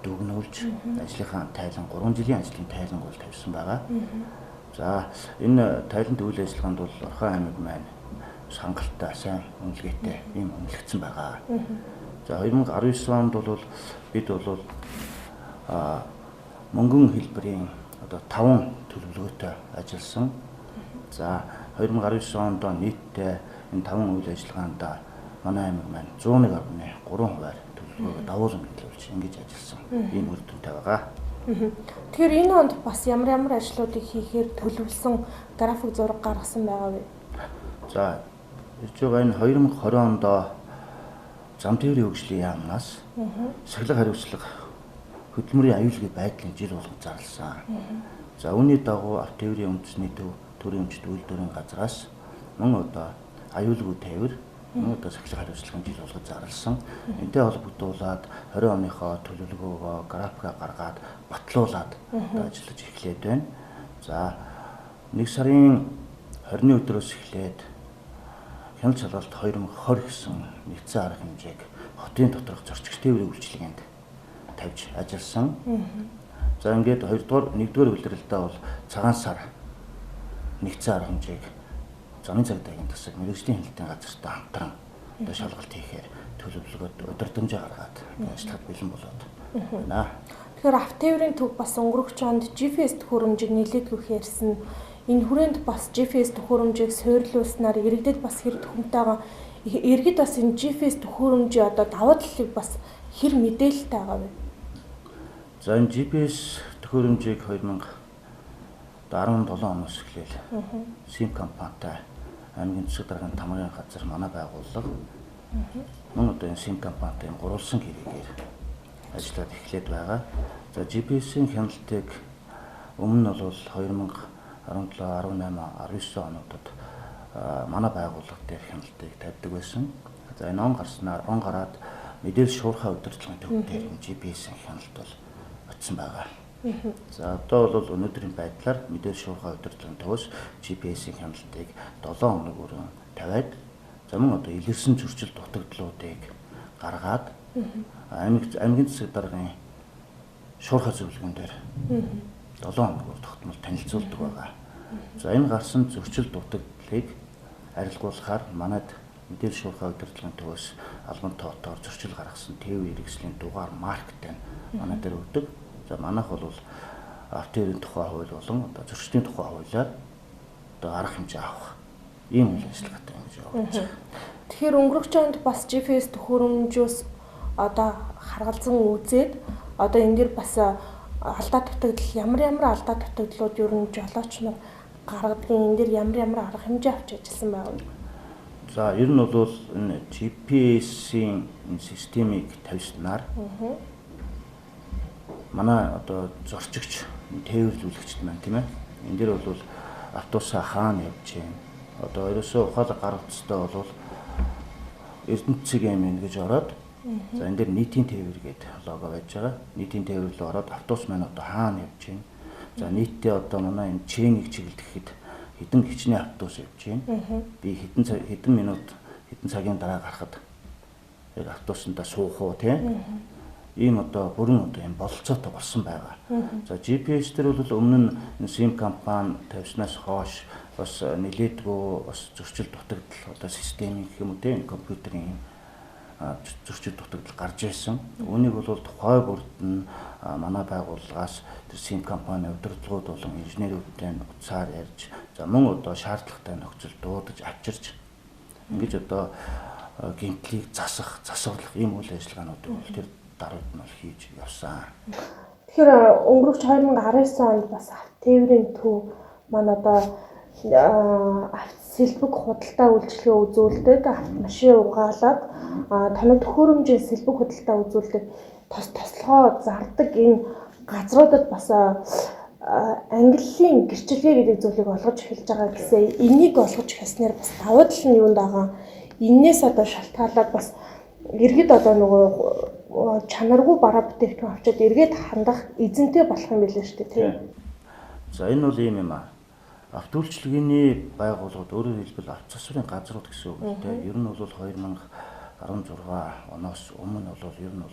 дүгнүүлж ажлынхаа тайлан 3 жилийн ажлын тайланг бол тавьсан байгаа. За энэ тайланд үйл ажиллагаанд бол Орхон аймаг маань хангалттай сайн үнэлгээтэй ийм үнэлэгдсэн байгаа. За 2019 онд бол бид бол мөнгөн хэлбэрийн одоо 5 төлөвлөгөөтэй ажилласан. За 2019 онд нийтдээ энэ 5 үйл ажиллагаанд манай аймаг маань 101.3 хувиар төлөвлөгөөгөө давуулан биелүүлж ингэж ажилласан ийм үр дүнтэй байгаа. Тэгэхээр энэ онд бас ямар ажлуудыг хийхээр төлөвлөсөн график зураг гаргасан байгаа вэ? За ирж байгаа энэ 2020 онд зам тээврийн хөгжлийн яамнаас сахилга хариуцлага хөдөлмөрийн аюулгүй байдлын жил болгон зарласан. За үүний дагуу автоеврийн үндэсний төв төрөмжт үйлдвэрийн газраас мөн одоо аюулгүй тээвэр мөн одоо сахилга хариуцлагын жил болгож зарласан. Энтэй холбогдуулаад 20 оныхоо төлөвлөгөөгөө графика гаргаад батлуулаад ажиллаж эхлээд байна. За 1 сарын 20-ны өдрөөс эхлээд хяналт шалгалт 2020 гэсэн нэгдсэн арга хэмжээг хотын доторх зорчигч тээврийн үйлчилгээнд тавьж ажилласан. За ингээд 1-р улиралдаа бол цагаан сар нэгдсэн арга хэмжээг замын цагдаагийн тасаг мэрэгжлийн хяналтын газартай хамтран одоо шалгалт хийхээр төлөвлөгөөд удирдамжаа гаргаад ажиллахад бэлэн болоод байна. Тэгэхээр автотээврийн төв бас өнгөрөх онд GPS төхөөрөмжийг нэлээдгүйх ярьсан. Энэ хүрээнд бас GPS төхөөрөмжийг суйрлуулснаар иргэдэд бас хэр төхөмтэйгээ иргэд бас энэ GPS төхөөрөмжийн одоо даваа талыг бас хэр мэдээлэлтэй байгаа вэ? За энэ GPS төхөөрөмжийг 2017 оноос эхлээл SIM компанитай аймгийн засаг даргын тамгын газар манай байгууллага мөн одоо энэ SIM компанитай гурвалсан хэрэгээр ажиллаад эхлээд байгаа. За GPS-ийн хяналтыг өмнө нь бол 2017, 18, 19 онуудад манай байгууллага дээр хяналтыг тавьдаг байсан. За энэ он гараад мэдээлэл шуурхай удирдлагын төвдөр GPS-ийн хяналт бол очсон байгаа. За одоо бол өнөөдрийн байдлаар мэдээлэл шуурхай удирдлагын төвөөс GPS-ийн хяналтыг 7 хоног өрөө тавиад за мөн одоо илэрсэн зөрчил дутагдлуудыг гаргаад аймгийн засаг даргын шуурхай зөвлөгөөн дээр 7 хоногор тогтмол танилцуулдаг байгаа. За энэ гарсан зөрчил дутагдлыг арилгуулахаар манайд мэдээлэл шуурхай удирдлагын төвөөс албан тоотоор зөрчил гаргасан ТV хэрэгслийн дугаар марктай манай дээр өгдөг. За манайх бол автотээврийн тухай хууль болон одоо зөрчлийн тухай хуулиар одоо арга хэмжээ авах ийм үйл ажиллагаатай ингэж явж байгаа. Тэгэхээр өнгөрөх онд бас GPS төхөөрөмжөөс одоо харгалзан үзээд одоо энэ дэр бас алдаа дутагдал ямар алдаа дутагдлууд ер нь жолооч нар гаргадаг энэ дэр ямар арга хэмжээ авч ажилласан байв. За ер нь бол энэ GPS-ийн системийг тавьснаар манай одоо зорчигч тээвэрлүүлэгчд маань тийм ээ энэ дэр бол автобусаа хаана явж байна. Одоо ерөөсөө ухаалаг гар утастай бол Эрдэнэцэг юм гэж ороод за энэ дэр нийтийн тээвэр гэдэг лого байж байгаа. Нийтийн тээвэр рүү ороод автобус маань одоо хаана явж байна. За нийтдээ одоо манай энэ чэнийг чиглэхэд хэдэн хичнээн автобус явж байна. Би хэдэн минут хэдэн цагийн дараа гарахад яг автобусандаа суух уу тийм ийм одоо бүрэн одоо юм бололцоотой болсон байгаа. За GPS дээр бол өмнө нь SIM компани тавьснаас хойш бас нэлээдгүй бас зөрчил дутагдал одоо системийн гэх юм уу тийм компьютерийн зөрчил дутагдал гарч ирсэн. Үүнийг бол тухай бүрд нь манай байгууллагаас тэр SIM компани удирдлагууд болон инженерүүдтэй утсаар ярьж за мөн одоо шаардлагатай нөхцөл дуудаж авчирч ингэж одоо гэмтлийг засварлах ийм үйл ажиллагаануудыг бол тэр даруйд нь хийж явсан. Тэгэхээр өнгөрөх 2019 онд бас автотээврийн төв маань одоо сэлбэг худалдаа үйлчлэгээ үзүүлдэг, автомашин угаалаад тоног төхөөрөмжийн сэлбэг худалдаа үзүүлдэг тослогоо зардаг энэ газруудад бас ангиллын гэрчлэгээ гэдэг зүйлийг олгож эхэлж байгаа гэсэн. Энийг олгож эхэлснээр бас давуу тал нь юунд байгаа. Эннээс одоо шалтгаалаад бас иргэд одоо нөгөө чанаргүй бараа бүтээгдэхүүн авчиад эргээд хандах эзэнтэй болох юм билээ шүү дээ тийм. За энэ бол ийм юм аа. Автоүүлчлэгээний байгууллагууд өөрөөр хэлбэл авто засварын газрууд гэсэн үг тийм. Ер нь бол 2016 оноос өмнө бол ер нь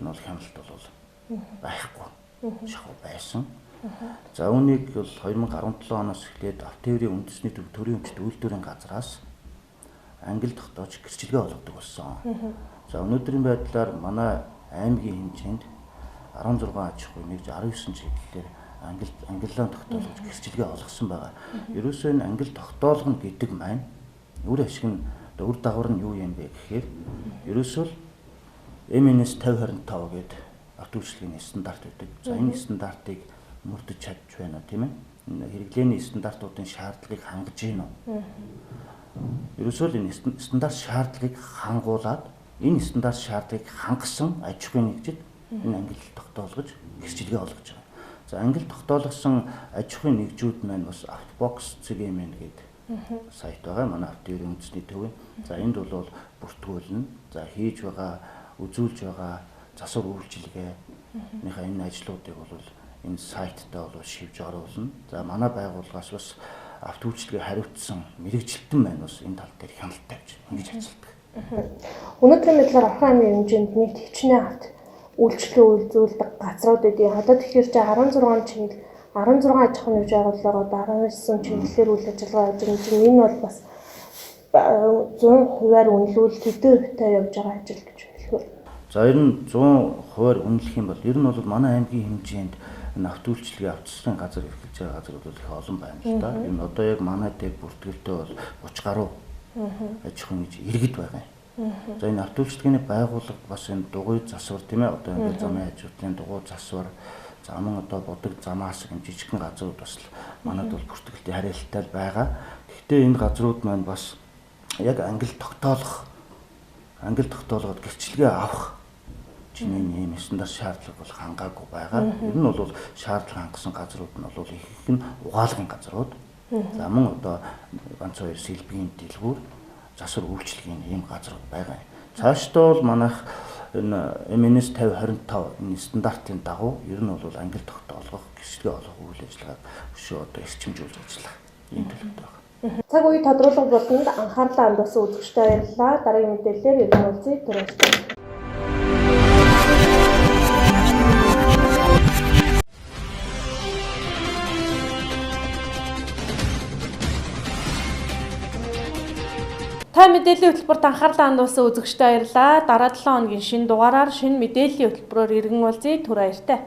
бол хяналт бол байхгүй шахуу байсан. За үүнийг бол 2017 оноос эхлээд автотээврийн үндэсний төв төрийн өмчт үйлдвэрийн газраас ангил тогтоож гэрчлэгээ олгодог болсон. За өнөөдрийн байдлаар манай аймгийн хэмжээнд 16 аж ахуй нэгж 19 чиглэлээр ангиллаа тогтоолгож гэрчлэгээ олгосон байгаа. Ерөөсөө энэ ангил тогтоолгоно гэдэг маань үр ашиг нь үр дагавар нь юу юм бэ гэхээр ерөөсөө MNS 5025 гэдэг автоүүлчлэгээний стандарт байдаг. За энэ стандартыг мөрдөж чадж байна тийм ээ. Хэрэглээний стандартуудын шаардлагыг хангаж гин үү? Ерөөсөө энэ стандарт шаардлагыг хангуулад энэ стандарт шаардлагыг хангасан аж ахуйн нэгжид энэ ангил тогтоолгож гэрчлэгээ олгож байгаа. За ангил тогтоолгосон аж ахуйн нэгжүүд маань бас автбокс CGM гэдэг сайт байгаа. Манай автотээврийн үндэсний төв. За энд бол бүртгүүлнэ. За хийж байгаа, үзүүлж байгаа засвар үйлчилгээнийхээ энэ ажлуудыг бол энэ сайттай бол шивж оруулна. За манай байгууллагаас бас автоүүлчлэгээ хариуцсан мэрэгжилтэн маань бас энэ тал дээр хяналт тавьж ингэж ажилладаг. Өнөөдрийн мэдлэр Орхон аймгийн хэмжээнд нийт хичнээн авто үйлчлэгээ үзүүлдэг газрууд эдийн одоо тэгэхээр 16 чиглэл 16 аж ахуйн нэгж байгууллагаар одоо 19 чиглэлээр үйл ажиллагаа хийж байгаа юм. Энэ бол бас 100%-аар үнэлүүл хэдэн хувьтай явж байгаа ажил гэж хэлэхээр. За ер нь 100%-аар үнэлэх юм бол ер нь бол манай аймгийн хэмжээнд навтуулчлалын авцсан газар эрхэлж байгаа газрууд бол их олон байна л да. Энэ одоо яг манай дээг бүртгэлтэй бол 30 гаруй аж ахуйн нэгж иргэд байгаа юм. За энэ навтуулчлалын байгууллага бас энэ дугуй засвар тийм ээ одоо ингээд замын хажуудлын дугуй засвар заман одоо бодог замаас юм жижигхэн газрууд бас манад бол бүртгэлтэй харьяалалтай байгаа. Гэхдээ энэ газрууд маань бас яг ангил тогтоолгоод гэрчлэгээ авах чиний ийм стандарт шаардлага бол хангаагүй байгаа. Ер нь бол шаардлага хангасан газрууд нь бол их нь угаалгын газрууд. За мөн одоо ганц хоёр сэлбэгийн дэлгүүр засвар үйлчлэгийн ийм газрууд байгаа юм. Цаашдаа бол манайх энэ МНС 5025 энэ стандартын дагуу ер нь бол ангил тогтоолгох гэрчлэгээ олох үйл ажиллагааг өшөө одоо эрчимжүүлж ажиллах ийм төлөвтэй байна. Цаг үе тодруулах болонд анхаарлаа хандуулсан үзэгчдээ баярлалаа. Дараагийн мэдээлэлээр иргэн уулзъя. Түр. Та мэдээллийн хөтөлбөрт анхаарлаа хандуулсан үзэгчдээ баярлалаа. Дараа 7 хоногийн шинэ дугаараар шинэ мэдээллийн хөтөлбөрөөр иргэн уулзъя. Түр баяртай.